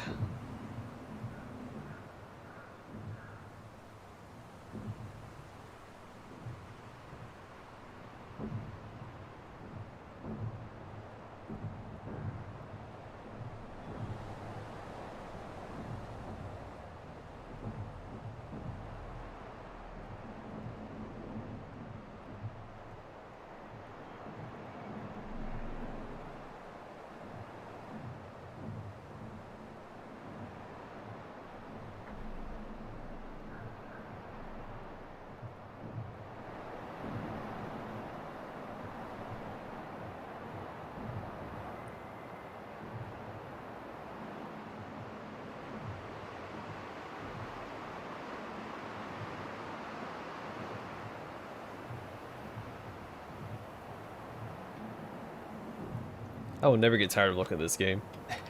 A: I will never get tired of looking at this game.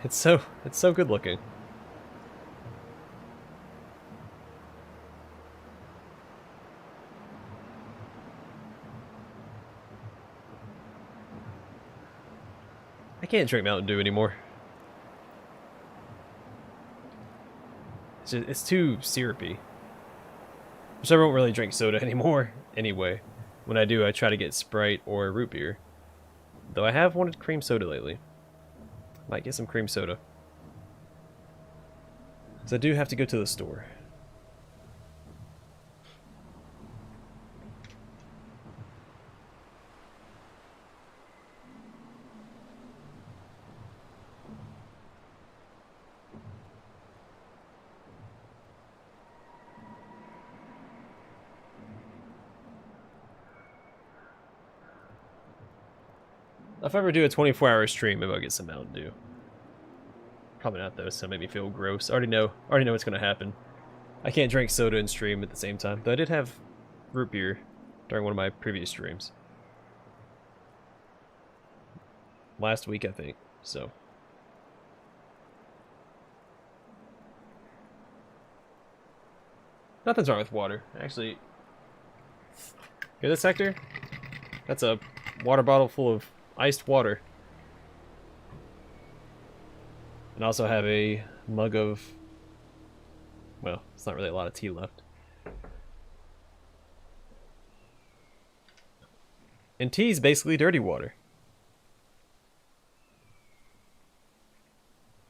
A: It's so good looking. I can't drink Mountain Dew anymore. It's too syrupy. Which I won't really drink soda anymore anyway. When I do, I try to get Sprite or root beer. Though I have wanted cream soda lately. Might get some cream soda. So I do have to go to the store. If I ever do a 24-hour stream, maybe I'll get some Mountain Dew. Probably not though, so it made me feel gross. I already know what's gonna happen. I can't drink soda and stream at the same time, though I did have root beer during one of my previous streams. Last week, I think, so. Nothing's wrong with water, actually. Hear this, Hector? That's a water bottle full of iced water. And I also have a mug of, well, it's not really a lot of tea left. And tea is basically dirty water.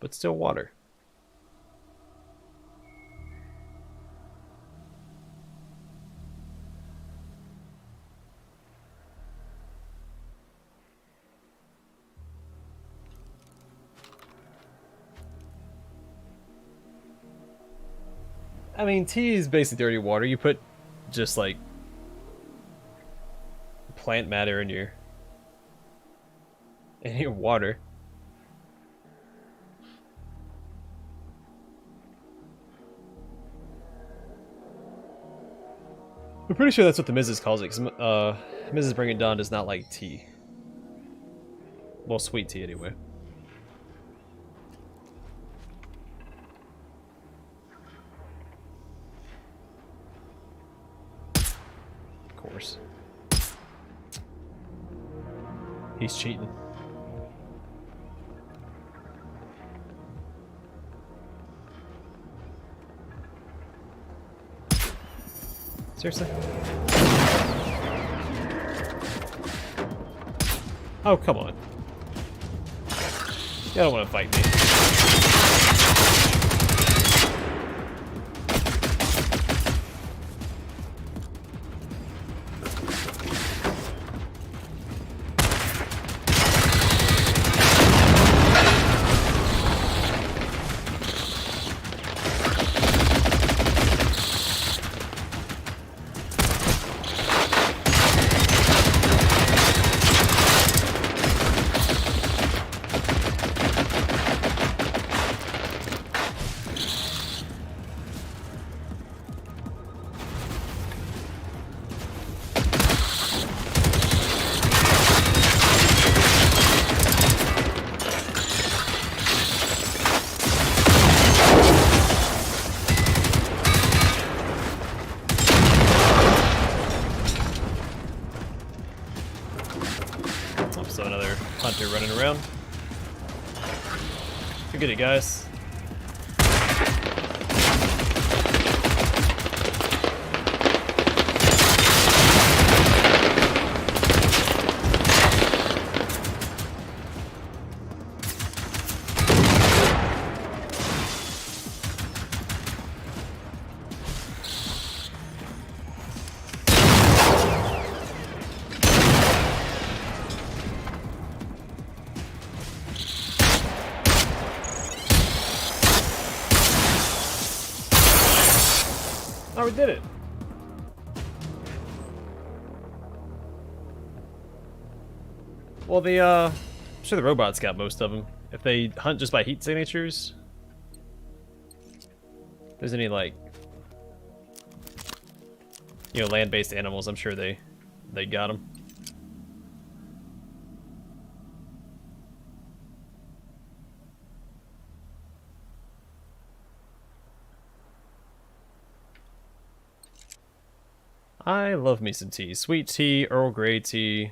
A: But still water. I mean, tea is basically dirty water. You put just like plant matter in your water. I'm pretty sure that's what the Mrs. calls it, because Mrs. Bring It Dawn does not like tea. Well, sweet tea anyway. Of course. He's cheating. Seriously? Oh, come on. You don't want to fight me. So another hunter running around. Forget it, guys. Oh, we did it. Well, I'm sure the robots got most of them. If they hunt just by heat signatures, if there's any like, land-based animals, I'm sure they got them. I love me some tea. Sweet tea, Earl Grey tea,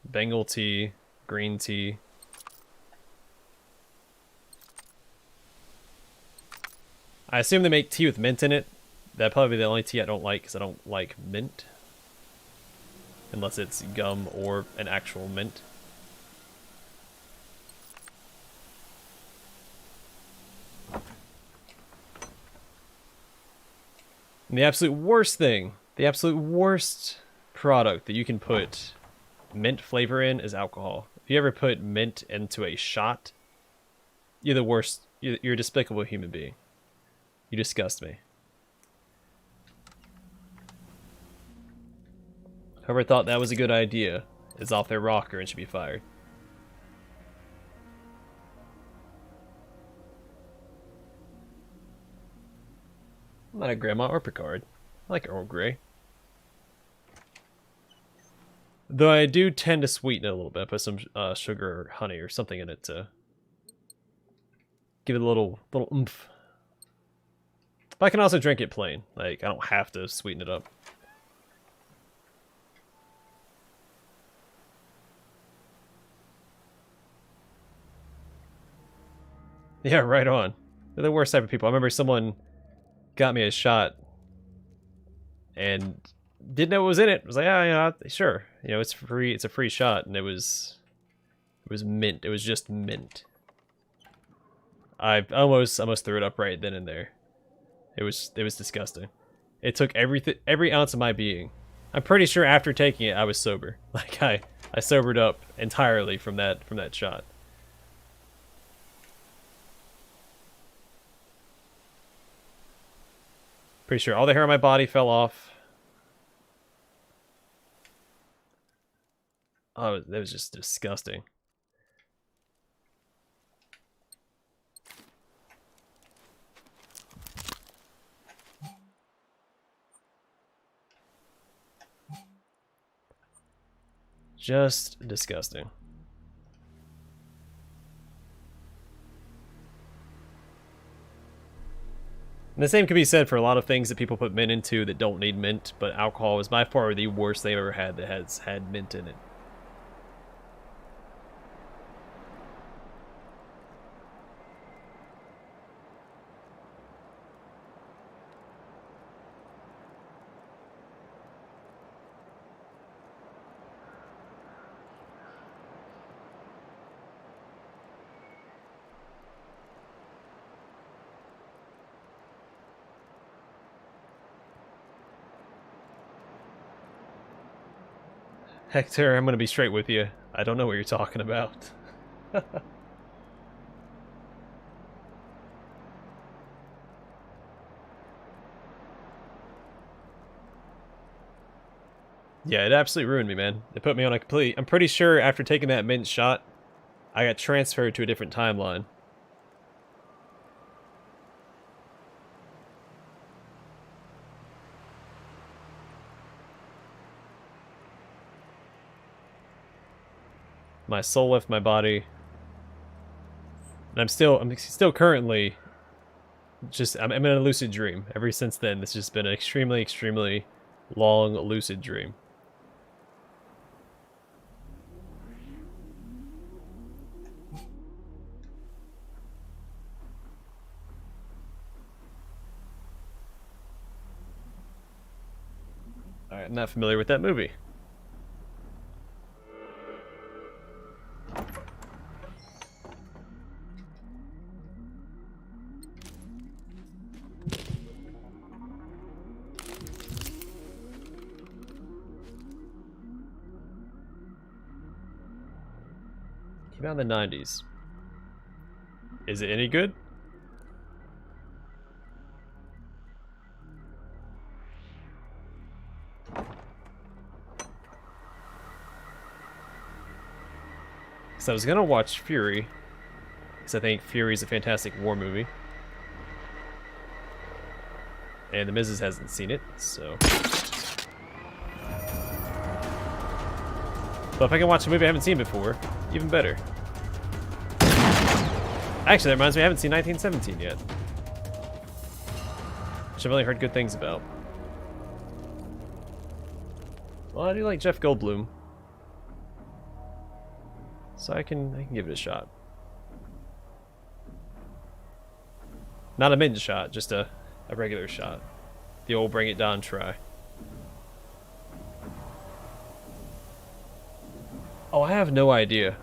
A: Bengal tea, green tea. I assume they make tea with mint in it. That'd probably be the only tea I don't like, because I don't like mint. Unless it's gum or an actual mint. And the absolute worst thing, the absolute worst product that you can put mint flavor in is alcohol. If you ever put mint into a shot, you're the worst. You're a despicable human being. You disgust me. Whoever thought that was a good idea is off their rocker and should be fired. I'm not a Grandma or Picard. I like Earl Grey. Though I do tend to sweeten it a little bit. Put some sugar or honey or something in it to give it a little oomph. But I can also drink it plain. Like, I don't have to sweeten it up. Yeah, right on. They're the worst type of people. I remember someone got me a shot and didn't know what was in it. I was like, oh, yeah, sure. You know, it's free. It's a free shot, and it was mint. It was just mint. I almost threw it up right then and there. It was disgusting. It took every ounce of my being. I'm pretty sure after taking it, I was sober. Like I sobered up entirely from that shot. Pretty sure all the hair on my body fell off. Oh, that was just disgusting. Just disgusting. And the same can be said for a lot of things that people put mint into that don't need mint, but alcohol is by far the worst thing I've ever had that has had mint in it. Hector, I'm gonna be straight with you. I don't know what you're talking about. Yeah, it absolutely ruined me, man. It put me on a complete... I'm pretty sure after taking that mint shot, I got transferred to a different timeline. My soul left my body. And I'm still currently just... I'm in a lucid dream. Ever since then, it's just been an extremely, extremely long lucid dream. Alright, I'm not familiar with that movie. Came out in the 90s. Is it any good? So I was gonna watch Fury, because I think Fury is a fantastic war movie. And the Mrs. hasn't seen it, so... But if I can watch a movie I haven't seen before, even better. Actually, that reminds me, I haven't seen 1917 yet. Which I've only heard good things about. Well, I do like Jeff Goldblum. So I can give it a shot. Not a mint shot, just a regular shot. The old bring it down try. Oh, I have no idea.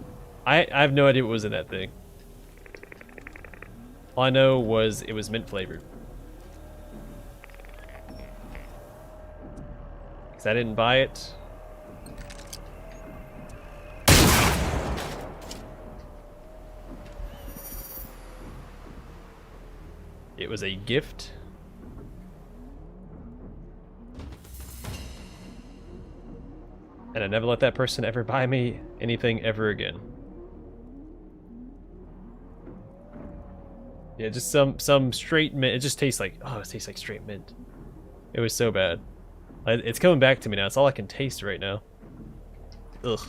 A: I have no idea what was in that thing. All I know was it was mint flavored. Because I didn't buy it. It was a gift. And I never let that person ever buy me anything ever again. Yeah, just some straight mint. It just tastes like, oh, it tastes like straight mint. It was so bad. It's coming back to me now. It's all I can taste right now. Ugh.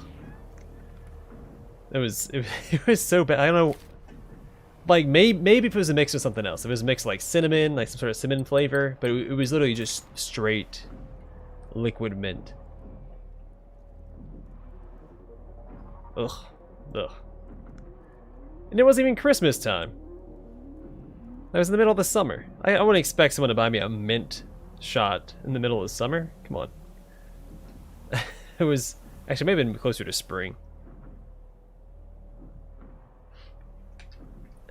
A: It was so bad. I don't know. Like maybe if it was a mix with something else. If it was a mix like cinnamon, like some sort of cinnamon flavor, but it was literally just straight liquid mint. Ugh. Ugh. And it wasn't even Christmas time. I was in the middle of the summer. I wouldn't expect someone to buy me a mint shot in the middle of the summer. Come on. It was actually maybe been closer to spring.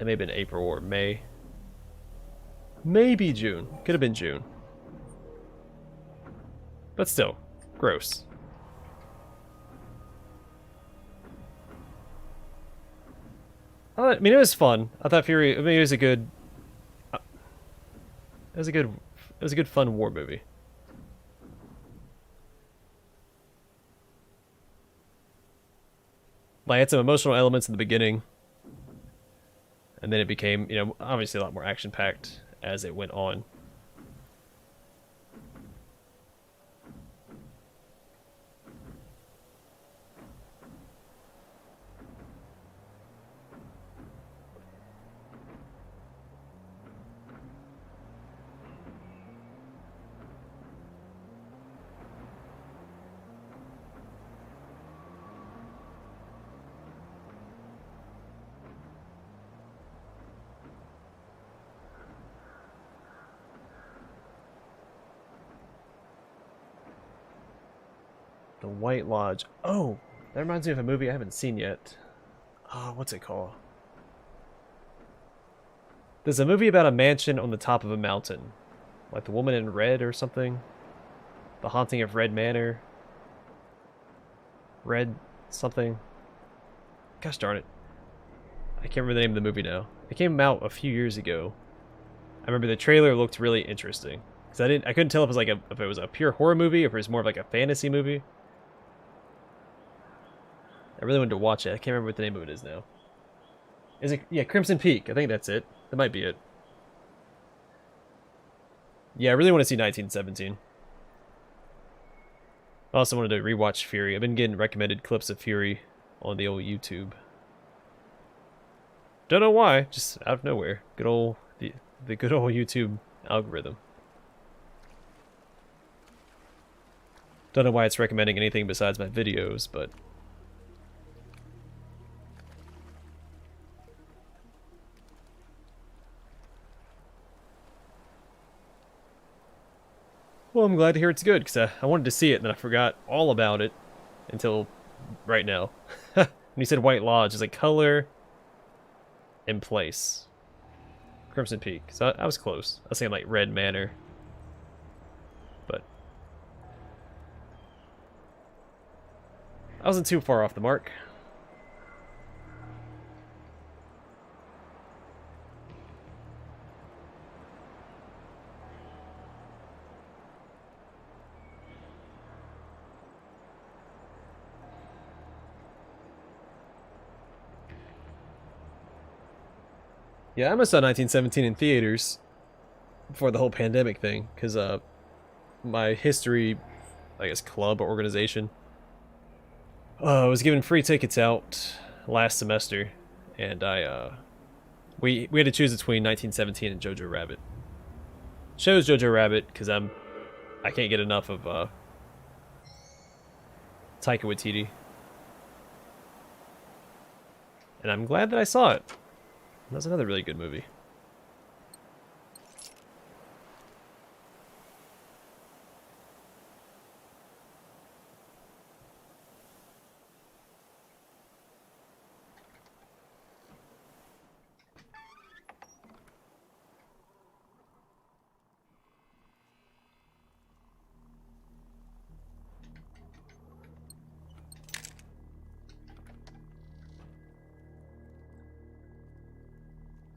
A: It may have been April or May. Maybe June. Could have been June. But still, gross. I mean, it was fun. I thought Fury. I mean, it was a good. It was a good, fun war movie. Like, I had some emotional elements in the beginning, and then it became, obviously a lot more action-packed as it went on. The White Lodge. Oh, that reminds me of a movie I haven't seen yet. Oh, what's it called? There's a movie about a mansion on the top of a mountain. Like The Woman in Red or something. The Haunting of Red Manor. Red something. Gosh darn it. I can't remember the name of the movie now. It came out a few years ago. I remember the trailer looked really interesting. Cause I couldn't tell if it was like if it was a pure horror movie or if it was more of like a fantasy movie. I really wanted to watch it. I can't remember what the name of it is now. Is it? Yeah, Crimson Peak. I think that's it. That might be it. Yeah, I really want to see 1917. I also wanted to rewatch Fury. I've been getting recommended clips of Fury on the old YouTube. Don't know why, just out of nowhere. Good old the good old YouTube algorithm. Don't know why it's recommending anything besides my videos, but well, I'm glad to hear it's good, because I wanted to see it, and then I forgot all about it until right now. When you said White Lodge, it's like color and place. Crimson Peak. So I was close. I was saying like Red Manor. But I wasn't too far off the mark. Yeah, I almost saw 1917 in theaters before the whole pandemic thing, because my history, I guess, club or organization was giving free tickets out last semester, and we had to choose between 1917 and Jojo Rabbit. Chose Jojo Rabbit because I can't get enough of Taika Waititi, and I'm glad that I saw it. That's another really good movie.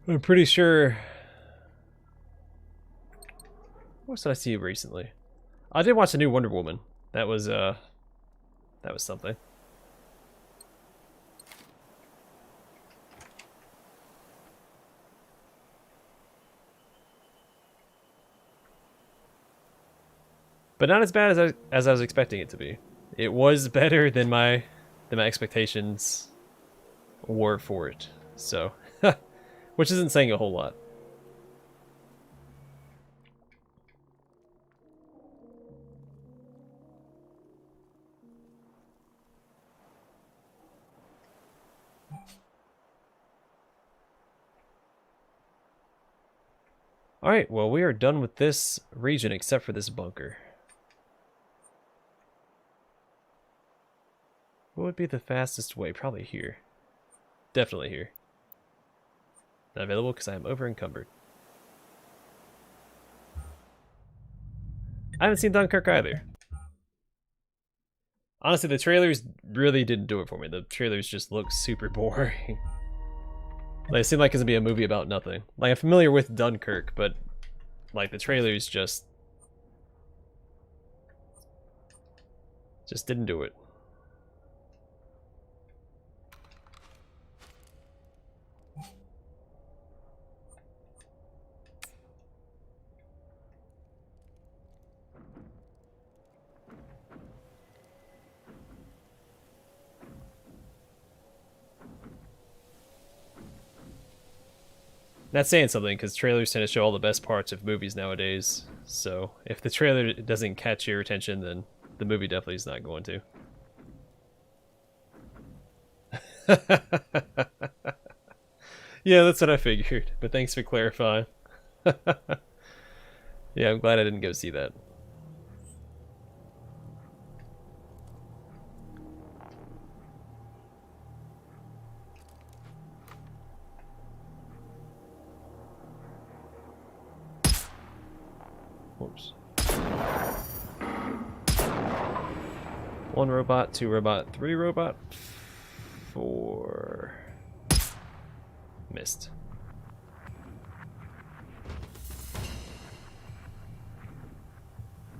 A: I'm pretty sure. What did I see recently? I did watch the new Wonder Woman. That was something. But not as bad as I was expecting it to be. It was better than my expectations were for it. So, which isn't saying a whole lot. Alright, well, we are done with this region except for this bunker. What would be the fastest way? Probably here. Definitely here. Not available because I am over encumbered. I haven't seen Dunkirk either. Honestly, the trailers really didn't do it for me. The trailers just look super boring. Like, it seemed like it's gonna be a movie about nothing. Like, I'm familiar with Dunkirk, but like the trailers just didn't do it. Not saying something, because trailers tend to show all the best parts of movies nowadays. So if the trailer doesn't catch your attention, then the movie definitely is not going to. Yeah, that's what I figured. But thanks for clarifying. Yeah, I'm glad I didn't go see that. Whoops. 1 robot, 2 robot, 3 robot, 4. Missed.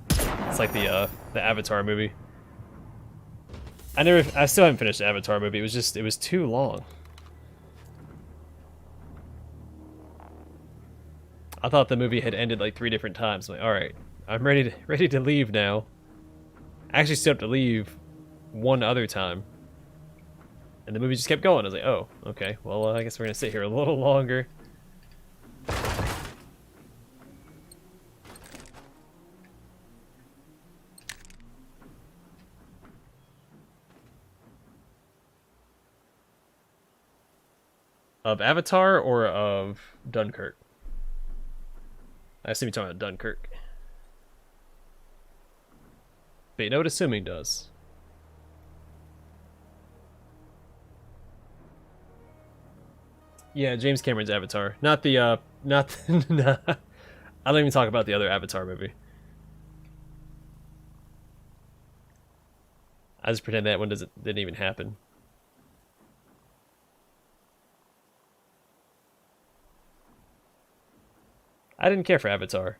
A: It's like the Avatar movie. I still haven't finished the Avatar movie. It was too long. I thought the movie had ended like 3 different times. I'm like, all right, I'm ready to leave now. I actually still have to leave one other time, and the movie just kept going. I was like, oh, okay. Well, I guess we're gonna sit here a little longer. Of Avatar or of Dunkirk? I assume you're talking about Dunkirk. But you know what assuming does? Yeah, James Cameron's Avatar. Not the, not the, I don't even talk about the other Avatar movie. I just pretend that one didn't even happen. I didn't care for Avatar.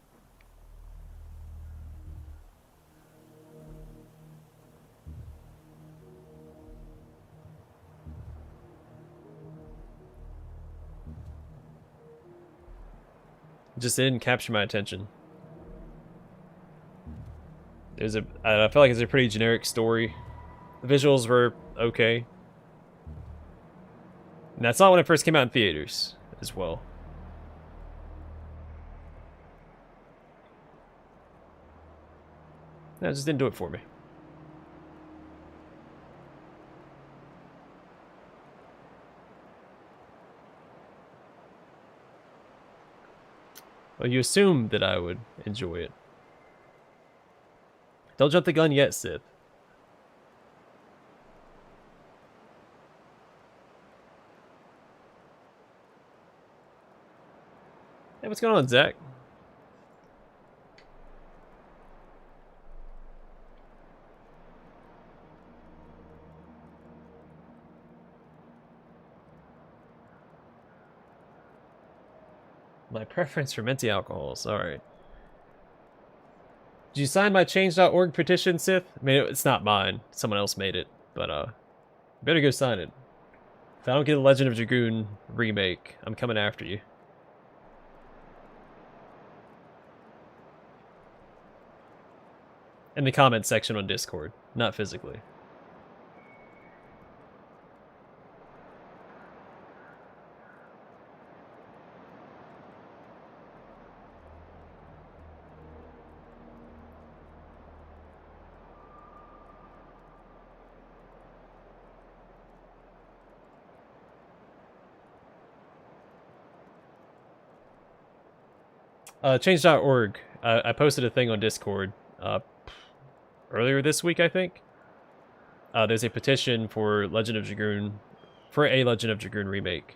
A: It just didn't capture my attention. I felt like it's a pretty generic story. The visuals were okay. And that's not when it first came out in theaters as well. That just didn't do it for me. Well, you assumed that I would enjoy it. Don't jump the gun yet, Sith. Hey, what's going on, Zach? My preference for minty alcohols. Alright. Did you sign my change.org petition, Sith? I mean, it's not mine. Someone else made it. But, better go sign it. If I don't get a Legend of Dragoon remake, I'm coming after you. In the comment section on Discord, not physically. Change.org. I posted a thing on Discord earlier this week, I think. There's a petition for Legend of Dragoon, for a Legend of Dragoon remake.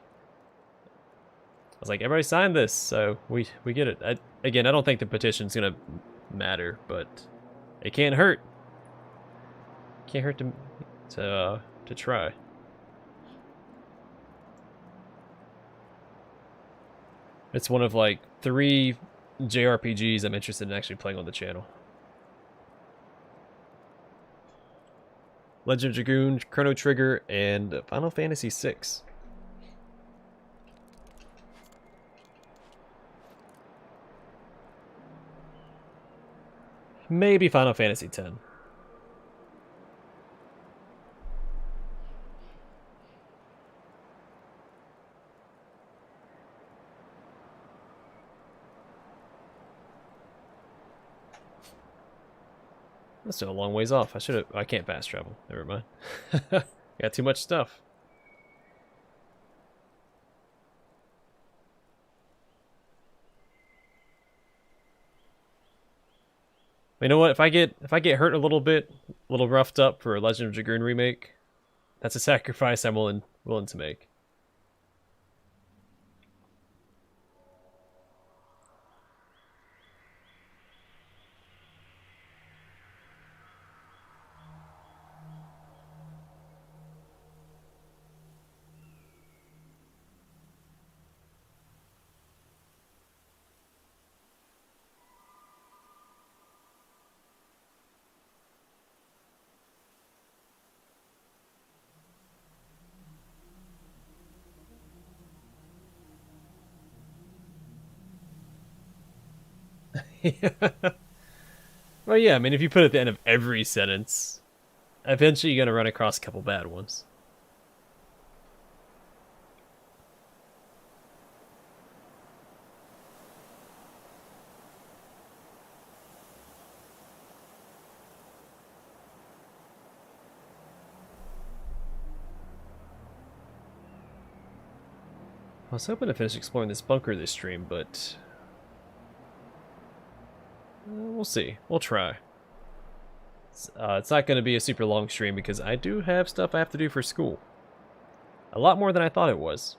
A: I was like, everybody sign this, so we get it. Again, I don't think the petition's gonna matter, but it can't hurt. Can't hurt to try. It's one of like 3 JRPGs I'm interested in actually playing on the channel. Legend of Dragoon, Chrono Trigger, and Final Fantasy VI. Maybe Final Fantasy X. That's still a long ways off. I can't fast travel. Never mind. Got too much stuff. You know what? If I get hurt a little bit, a little roughed up for a Legend of Dragoon remake, that's a sacrifice I'm willing to make. Well, yeah, I mean, if you put it at the end of every sentence, eventually you're going to run across a couple bad ones. I was hoping to finish exploring this bunker this stream, but we'll see. We'll try. It's not going to be a super long stream because I do have stuff I have to do for school. A lot more than I thought it was.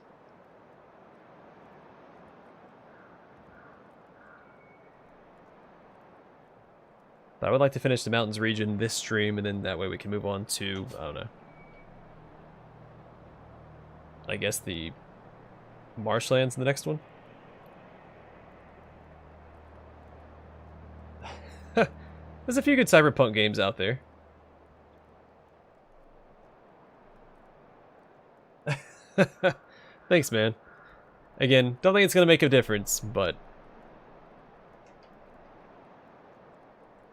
A: But I would like to finish the mountains region this stream, and then that way we can move on to, I don't know, I guess the marshlands in the next one. There's a few good cyberpunk games out there. Thanks, man. Again, don't think it's gonna make a difference, but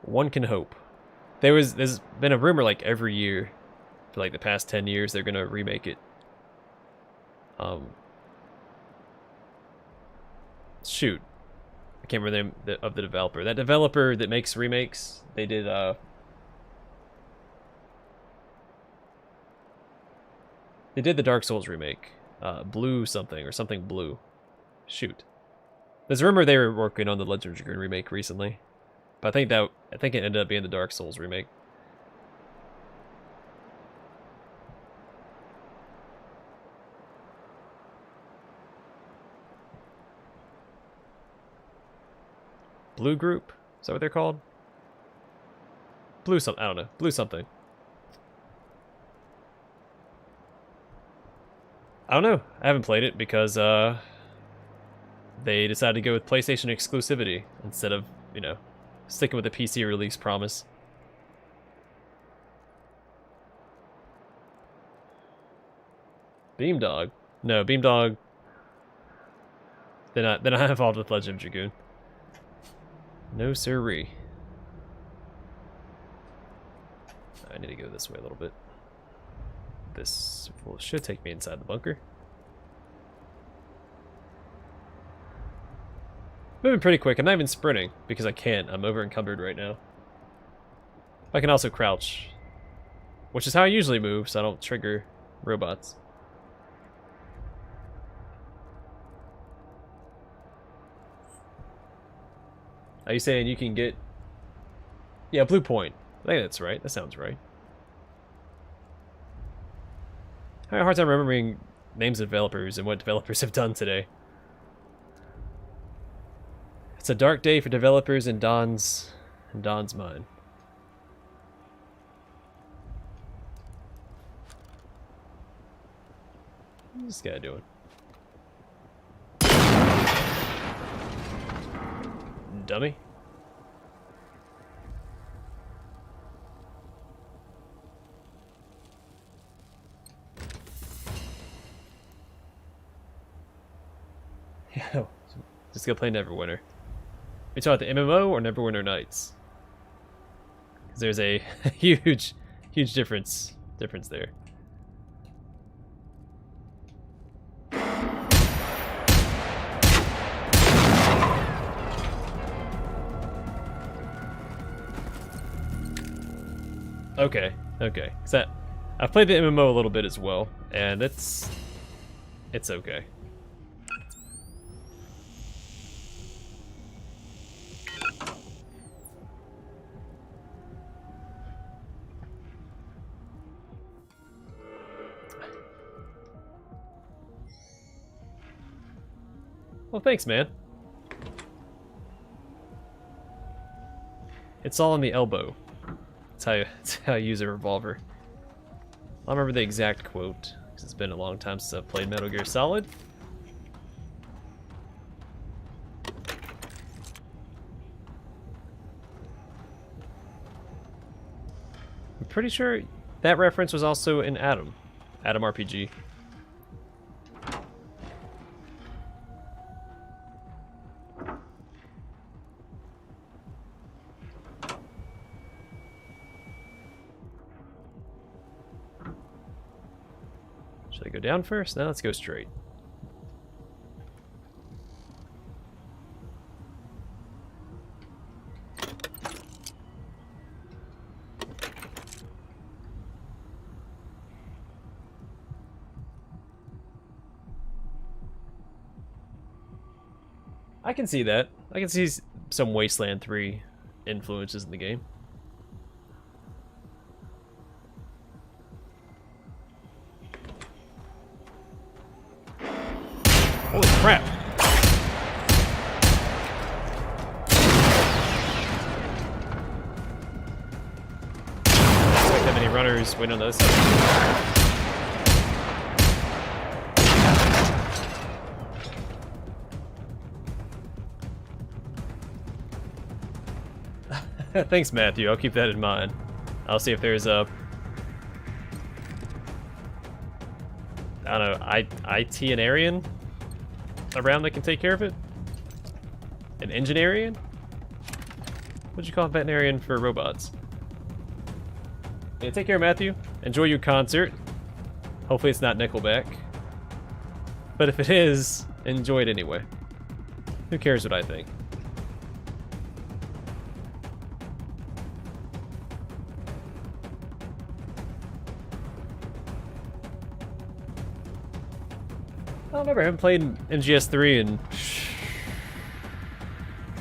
A: one can hope. There's been a rumor like every year for like the past 10 years they're gonna remake it. Shoot, I can't remember the name of the developer. That developer that makes remakes, they did they did the Dark Souls remake, Blue something or something Blue. Shoot, there's a rumor they were working on the Legend of Dragoon remake recently, but I think it ended up being the Dark Souls remake. Blue Group? Is that what they're called? Blue something. I don't know. Blue something. I don't know. I haven't played it because the They decided to go with PlayStation exclusivity instead of, you know, sticking with the PC release promise. Beamdog? No, Beamdog. They're not involved with Legend of Dragoon. No sirree. I need to go this way a little bit. This should take me inside the bunker. Moving pretty quick. I'm not even sprinting because I can't. I'm over encumbered right now. I can also crouch, which is how I usually move, so I don't trigger robots. Are you saying you can get... Yeah, Blue Point. I think that's right. That sounds right. I have a hard time remembering names of developers and what developers have done today. It's a dark day for developers in Don's mind. What's this guy doing? Dummy. Yo, just go play Neverwinter. We talk about the MMO or Neverwinter Nights? Because there's a huge difference there. Okay. So I've played the MMO a little bit as well, and it's okay. Well, thanks, man. It's all in the elbow. That's how you use a revolver. I don't remember the exact quote, because it's been a long time since I've played Metal Gear Solid. I'm pretty sure that reference was also in Adam RPG. Should I go down first? No, let's go straight. I can see that. I can see some Wasteland 3 influences in the game. Holy crap! There's like that many runners waiting on the other side. Thanks, Matthew. I'll keep that in mind. I'll see if there's a... I don't know, IT-Arian around that can take care of it? An Engineerian? What'd you call a veterinarian for robots? Yeah, take care, Matthew. Enjoy your concert. Hopefully it's not Nickelback. But if it is, enjoy it anyway. Who cares what I think? I don't remember. I haven't played MGS3 in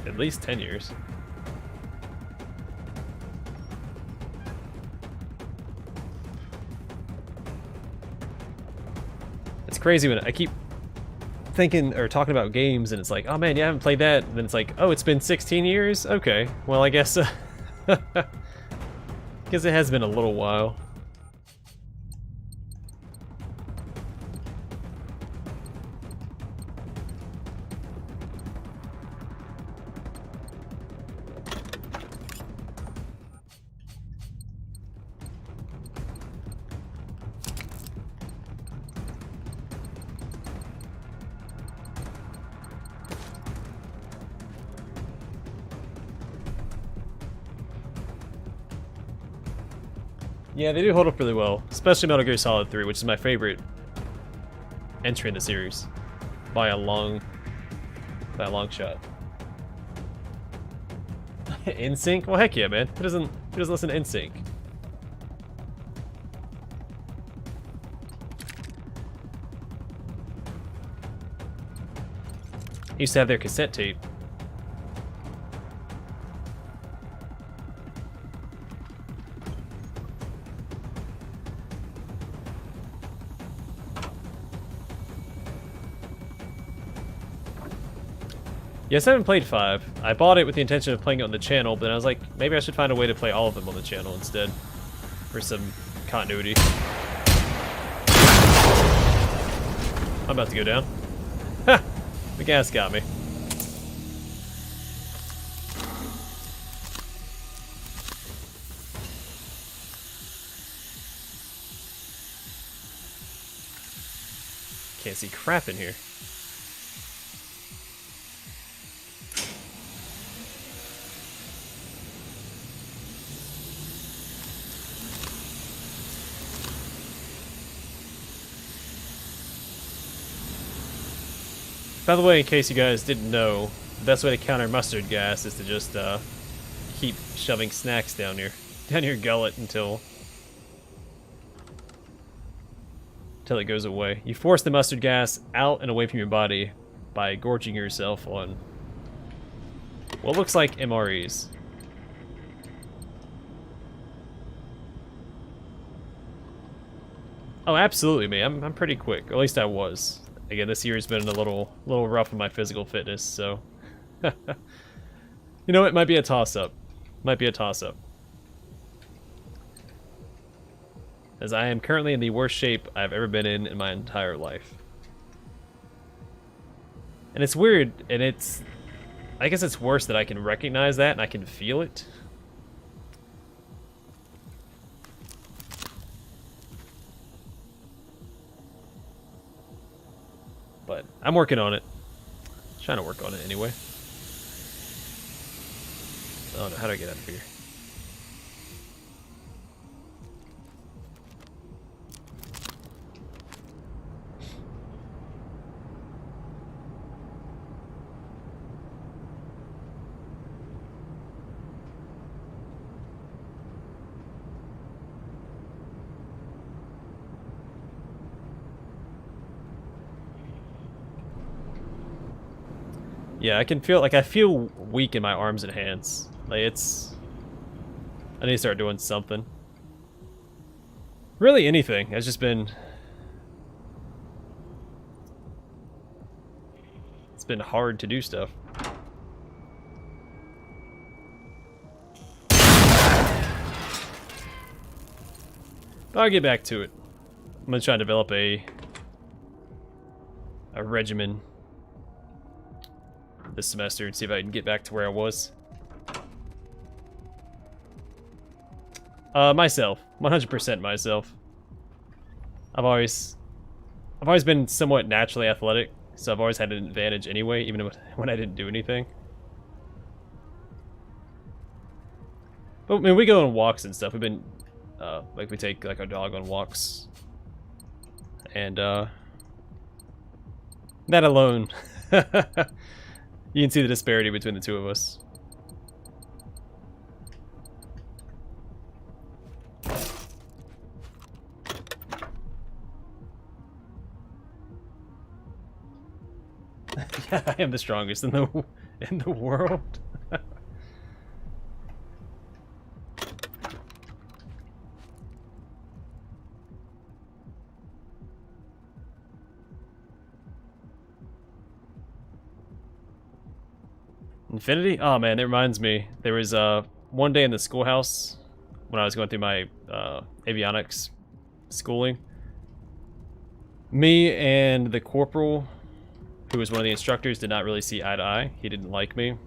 A: at least 10 years. It's crazy when I keep thinking or talking about games and it's like, oh man, yeah, I haven't played that. And then it's like, oh, it's been 16 years? Okay, well, I guess, guess it has been a little while. Yeah, they do hold up really well, especially Metal Gear Solid 3, which is my favorite entry in the series by a long shot. NSYNC? Well, heck yeah, man. Who doesn't listen to NSYNC? Used to have their cassette tape. Yes, I haven't played 5. I bought it with the intention of playing it on the channel, but I was like, maybe I should find a way to play all of them on the channel instead. For some continuity. I'm about to go down. Ha! The gas got me. Can't see crap in here. By the way, in case you guys didn't know, the best way to counter mustard gas is to just keep shoving snacks down your gullet until it goes away. You force the mustard gas out and away from your body by gorging yourself on what looks like MREs. Oh, absolutely, man. I'm pretty quick. Or at least I was. Again, this year's been a little rough on my physical fitness, so you know, it might be a toss-up. Might be a toss-up. As I am currently in the worst shape I've ever been in my entire life. And it's weird, and I guess it's worse that I can recognize that and I can feel it. But I'm working on it. Trying to work on it anyway. Oh no, how do I get out of here? Yeah, I can feel, like, I feel weak in my arms and hands. Like, I need to start doing something. Really anything. It's just been... It's been hard to do stuff. But I'll get back to it. I'm gonna try to develop a regimen this semester and see if I can get back to where I was. Myself. 100% myself. I've always been somewhat naturally athletic, so I've always had an advantage anyway, even when I didn't do anything. But I mean, we go on walks and stuff. We've been, like, we take, like, our dog on walks. And, that alone... You can see the disparity between the two of us. Yeah, I am the strongest in the world. Infinity? Oh man, that reminds me. There was one day in the schoolhouse when I was going through my avionics schooling. Me and the corporal, who was one of the instructors, did not really see eye to eye. He didn't like me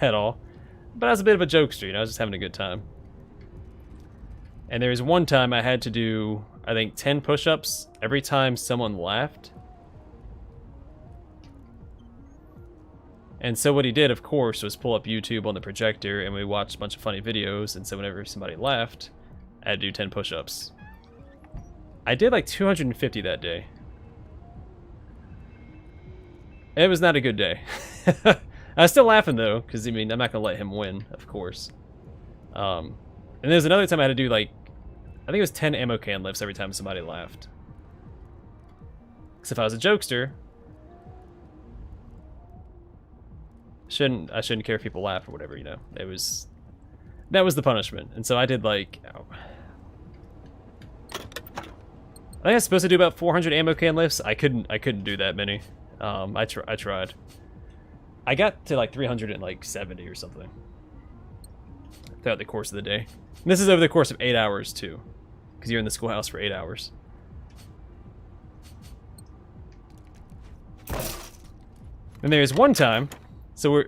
A: at all. But I was a bit of a jokester, you know, I was just having a good time. And there was one time I had to do, I think, 10 push-ups every time someone laughed. And so what he did, of course, was pull up YouTube on the projector, and we watched a bunch of funny videos, and so whenever somebody laughed, I had to do 10 push-ups. I did like 250 that day. It was not a good day. I was still laughing though, because I mean, I'm not gonna let him win, of course. And there's another time I had to do like, I think it was 10 ammo can lifts every time somebody laughed. Because if I was a jokester, I shouldn't care if people laugh or whatever, you know. That was the punishment. And so I did like, I think I was supposed to do about 400 ammo can lifts. I couldn't do that many. I tried. I got to like 370 or something throughout the course of the day. And this is over the course of 8 hours too, because you're in the schoolhouse for 8 hours. And there's one time, so we're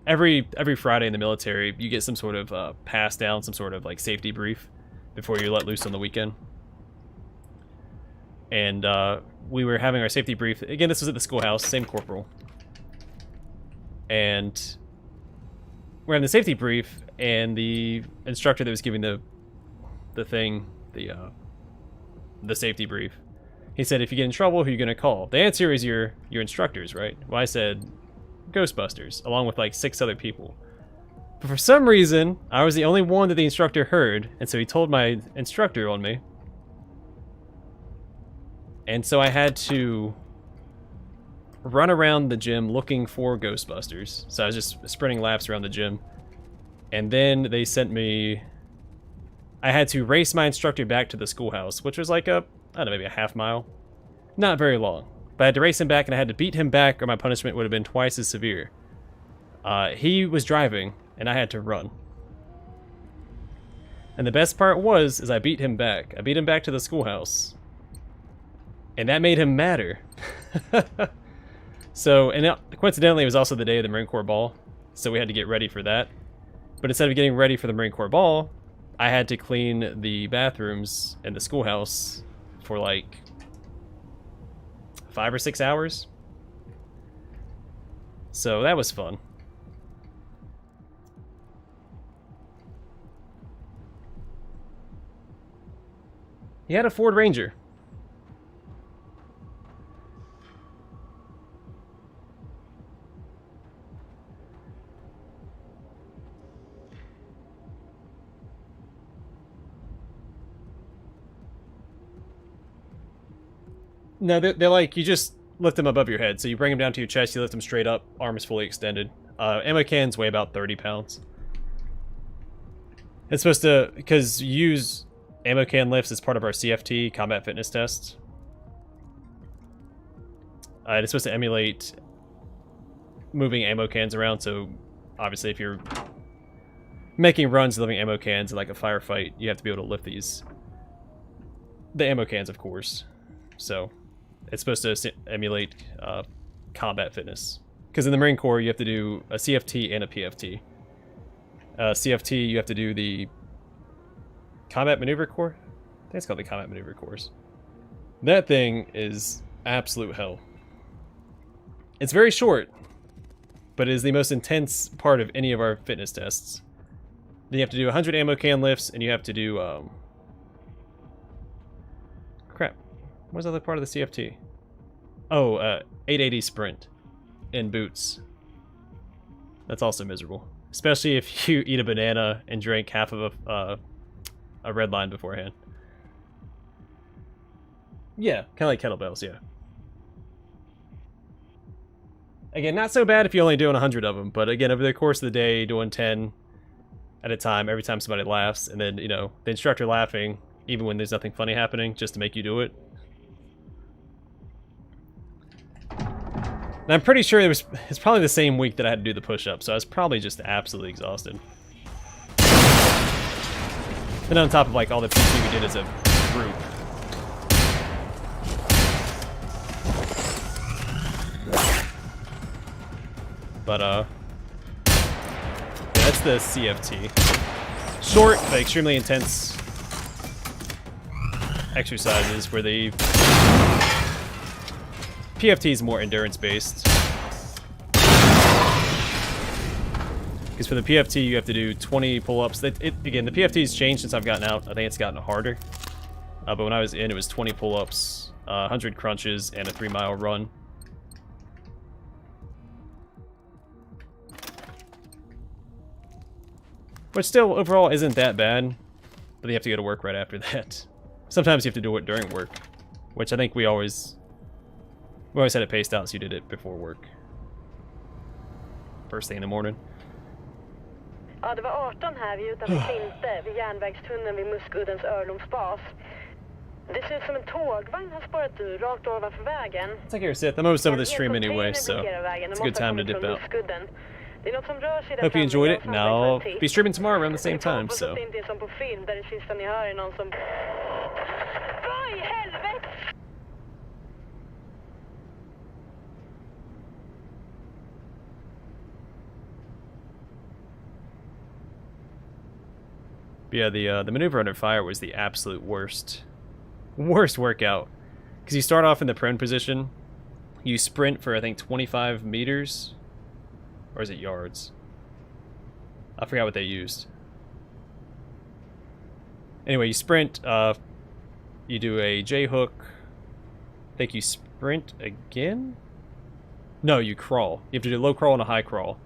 A: every Friday in the military, you get some sort of pass down, some sort of like safety brief before you're let loose on the weekend. And we were having our safety brief. Again, this was at the schoolhouse, same corporal. And we're having the safety brief, and the instructor that was giving the safety brief, he said, if you get in trouble, who are you gonna call? The answer is your instructors, right? Well, I said Ghostbusters, along with like 6 other people. But for some reason, I was the only one that the instructor heard, and so he told my instructor on me. And so I had to run around the gym looking for Ghostbusters. So I was just sprinting laps around the gym. And then they sent me... I had to race my instructor back to the schoolhouse, which was like I don't know, maybe a half mile. Not very long. But I had to race him back, and I had to beat him back, or my punishment would have been twice as severe. He was driving, and I had to run. And the best part is I beat him back. I beat him back to the schoolhouse. And that made him madder. So, and coincidentally, it was also the day of the Marine Corps Ball. So we had to get ready for that. But instead of getting ready for the Marine Corps Ball, I had to clean the bathrooms in the schoolhouse for like 5 or 6 hours. So that was fun. He had a Ford Ranger. No, they're like, you just lift them above your head. So you bring them down to your chest, you lift them straight up, arm is fully extended. Ammo cans weigh about 30 pounds. It's supposed to, because you use ammo can lifts as part of our CFT, combat fitness test. It's supposed to emulate moving ammo cans around, so obviously if you're making runs lifting ammo cans in like a firefight, you have to be able to lift these. The ammo cans, of course. So it's supposed to emulate combat fitness. Because in the Marine Corps, you have to do a CFT and a PFT. CFT, you have to do the Combat Maneuver Corps? I think it's called the Combat Maneuver Course. That thing is absolute hell. It's very short, but it is the most intense part of any of our fitness tests. Then you have to do 100 ammo can lifts, and you have to do... crap. What's the other part of the CFT? Oh, 880 sprint in boots. That's also miserable. Especially if you eat a banana and drink half of a red line beforehand. Yeah, kind of like kettlebells, yeah. Again, not so bad if you're only doing 100 of them, but again, over the course of the day, doing 10 at a time, every time somebody laughs, and then, you know, the instructor laughing, even when there's nothing funny happening, just to make you do it. And I'm pretty sure it's probably the same week that I had to do the push-up, so I was probably just absolutely exhausted. And on top of like all the PT we did as a group. But yeah, that's the CFT. Short but extremely intense exercises where the PFT is more endurance based. Because for the PFT, you have to do 20 pull-ups. Again, the PFT's changed since I've gotten out. I think it's gotten harder. But when I was in, it was 20 pull-ups, 100 crunches, and a 3-mile run. Which still, overall, isn't that bad. But you have to go to work right after that. Sometimes you have to do it during work. Which I think we always had it paced out, so you did it before work. First thing in the morning.
B: Ja, det var 18 här vid utanför Klinte, vid järnvägstunneln vid Muskuddens örlogsbas. Det ser ut som en tågvagn har spårat ur rakt ovanför vägen.
A: It's like you're Sith. I'm over some of the stream anyway, so it's a good time to dip out.
B: Det är något som rör sig där.
A: Hope you enjoyed it. Now I'll be streaming tomorrow around the same time, so.
B: Det är inte som på film där det sista ni hör är någon som... Vad i helvete?
A: But yeah, the maneuver under fire was the absolute worst workout. Because you start off in the prone position, you sprint for I think 25 meters, or is it yards? I forgot what they used. Anyway, you sprint, you do a J-hook, I think you sprint again? No, you crawl. You have to do a low crawl and a high crawl.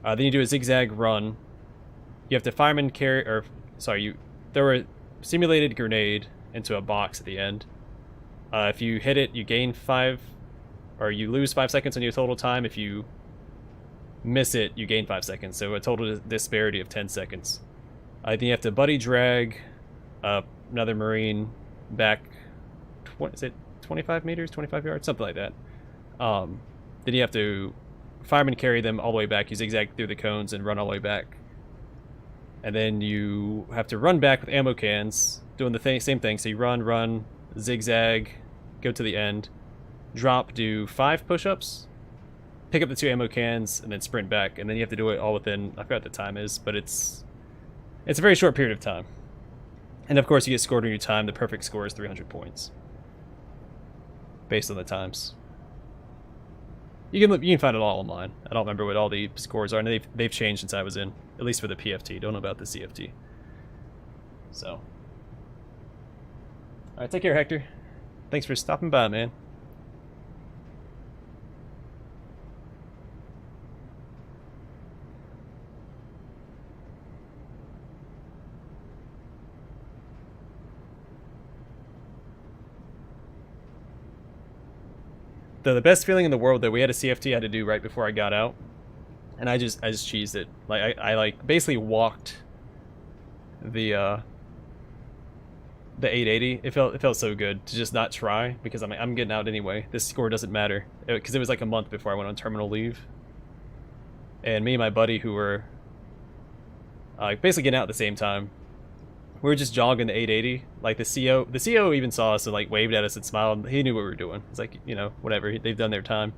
A: Then you do a zigzag run. You have to fireman carry, or sorry, you throw a simulated grenade into a box at the end. If you hit it, you gain 5, or you lose 5 seconds on your total time. If you miss it, you gain 5 seconds. So a total disparity of 10 seconds. Then you have to buddy drag another Marine back. Is it 25 meters, 25 yards, something like that. Then you have to fireman carry them all the way back. You zigzag through the cones and run all the way back. And then you have to run back with ammo cans, doing the same thing. So you run, zigzag, go to the end, drop, do 5 push-ups, pick up the 2 ammo cans, and then sprint back. And then you have to do it all within, I forgot what the time is, but it's a very short period of time. And of course you get scored on your time. The perfect score is 300 points. Based on the times. You can find it all online. I don't remember what all the scores are, and they've changed since I was in. At least for the PFT. Don't know about the CFT. So. Alright, take care, Hector. Thanks for stopping by, man. The best feeling in the world that we had a CFT I had to do right before I got out, and I just cheesed it. Like I like basically walked the 880. It felt so good to just not try, because I'm getting out anyway. This score doesn't matter, because it was like a month before I went on terminal leave, and me and my buddy who were basically getting out at the same time. We were just jogging the 880. Like the CO even saw us and like waved at us and smiled. He knew what we were doing. It's like, you know, whatever. They've done their time.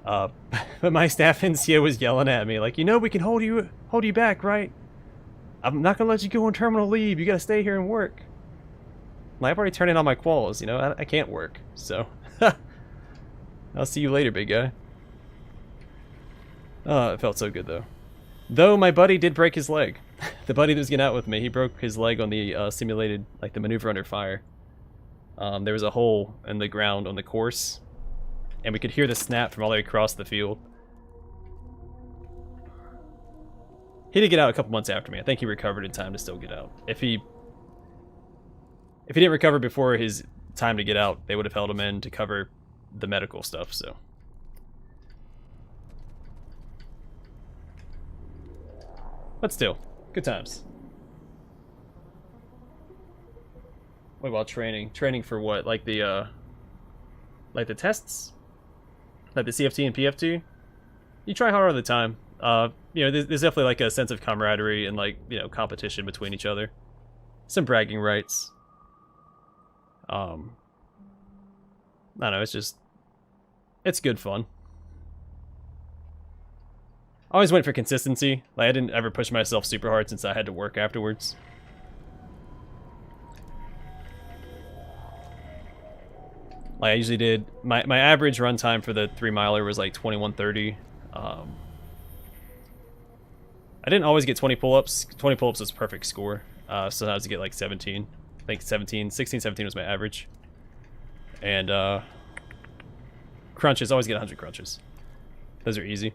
A: But my staff NCO was yelling at me like, you know, we can hold you back, right? I'm not gonna let you go on terminal leave. You gotta stay here and work. Like, I've already turned in all my quals. You know, I can't work. So I'll see you later, big guy. Oh, it felt so good though. Though my buddy did break his leg. The buddy that was getting out with me, he broke his leg on the simulated, like the maneuver under fire. There was a hole in the ground on the course, and we could hear the snap from all the way across the field. He did get out a couple months after me. I think he recovered in time to still get out. If he didn't recover before his time to get out, they would have held him in to cover the medical stuff, so. But still, good times. What about training? Training for what? Like the tests? Like the CFT and PFT? You try hard all the time. You know, there's definitely like a sense of camaraderie and like, you know, competition between each other. Some bragging rights. I don't know, it's good fun. I always went for consistency. Like, I didn't ever push myself super hard since I had to work afterwards. Like, I usually did... My average run time for the 3-miler was like 21:30. I didn't always get 20 pull-ups. 20 pull-ups was a perfect score. Sometimes I get like 17. I think 17, 16, 17 was my average. And crunches, always get 100 crunches. Those are easy.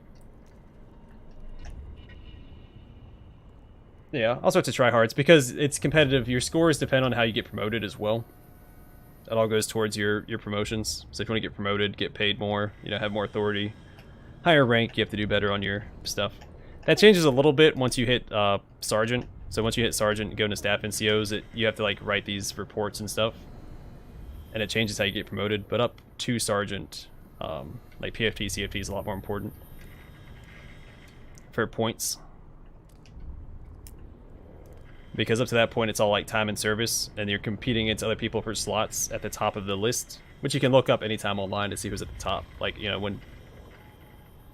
A: Yeah, all sorts of tryhards because it's competitive. Your scores depend on how you get promoted as well. It all goes towards your promotions. So if you want to get promoted, get paid more, you know, have more authority, higher rank, you have to do better on your stuff. That changes a little bit once you hit sergeant. So once you hit sergeant, go into staff NCOs, you have to like write these reports and stuff, and it changes how you get promoted. But up to sergeant, like PFT, CFT is a lot more important for points. Because up to that point, it's all like time and service, and you're competing against other people for slots at the top of the list, which you can look up anytime online to see who's at the top. Like, you know, when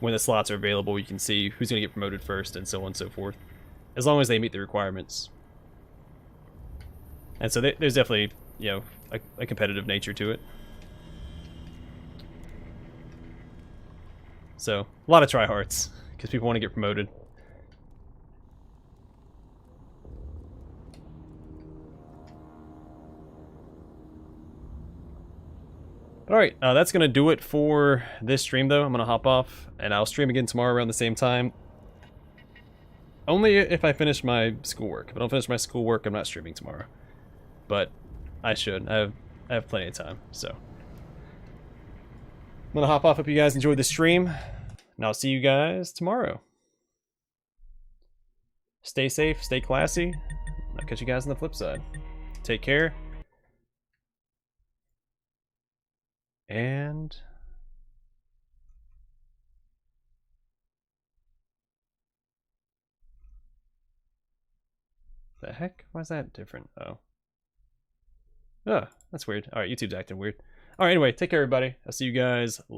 A: the slots are available, you can see who's going to get promoted first, and so on and so forth, as long as they meet the requirements. And so there's definitely, you know, a competitive nature to it. So a lot of tryhards because people want to get promoted. Alright, that's going to do it for this stream, though. I'm going to hop off, and I'll stream again tomorrow around the same time. Only if I finish my schoolwork. If I don't finish my schoolwork, I'm not streaming tomorrow. But I should. I have plenty of time, so. I'm going to hop off. Hope you guys enjoyed the stream, and I'll see you guys tomorrow. Stay safe, stay classy. I'll catch you guys on the flip side. Take care. And the heck? Why is that different? Oh. Oh, that's weird. Alright, YouTube's acting weird. Alright, anyway, take care everybody. I'll see you guys later.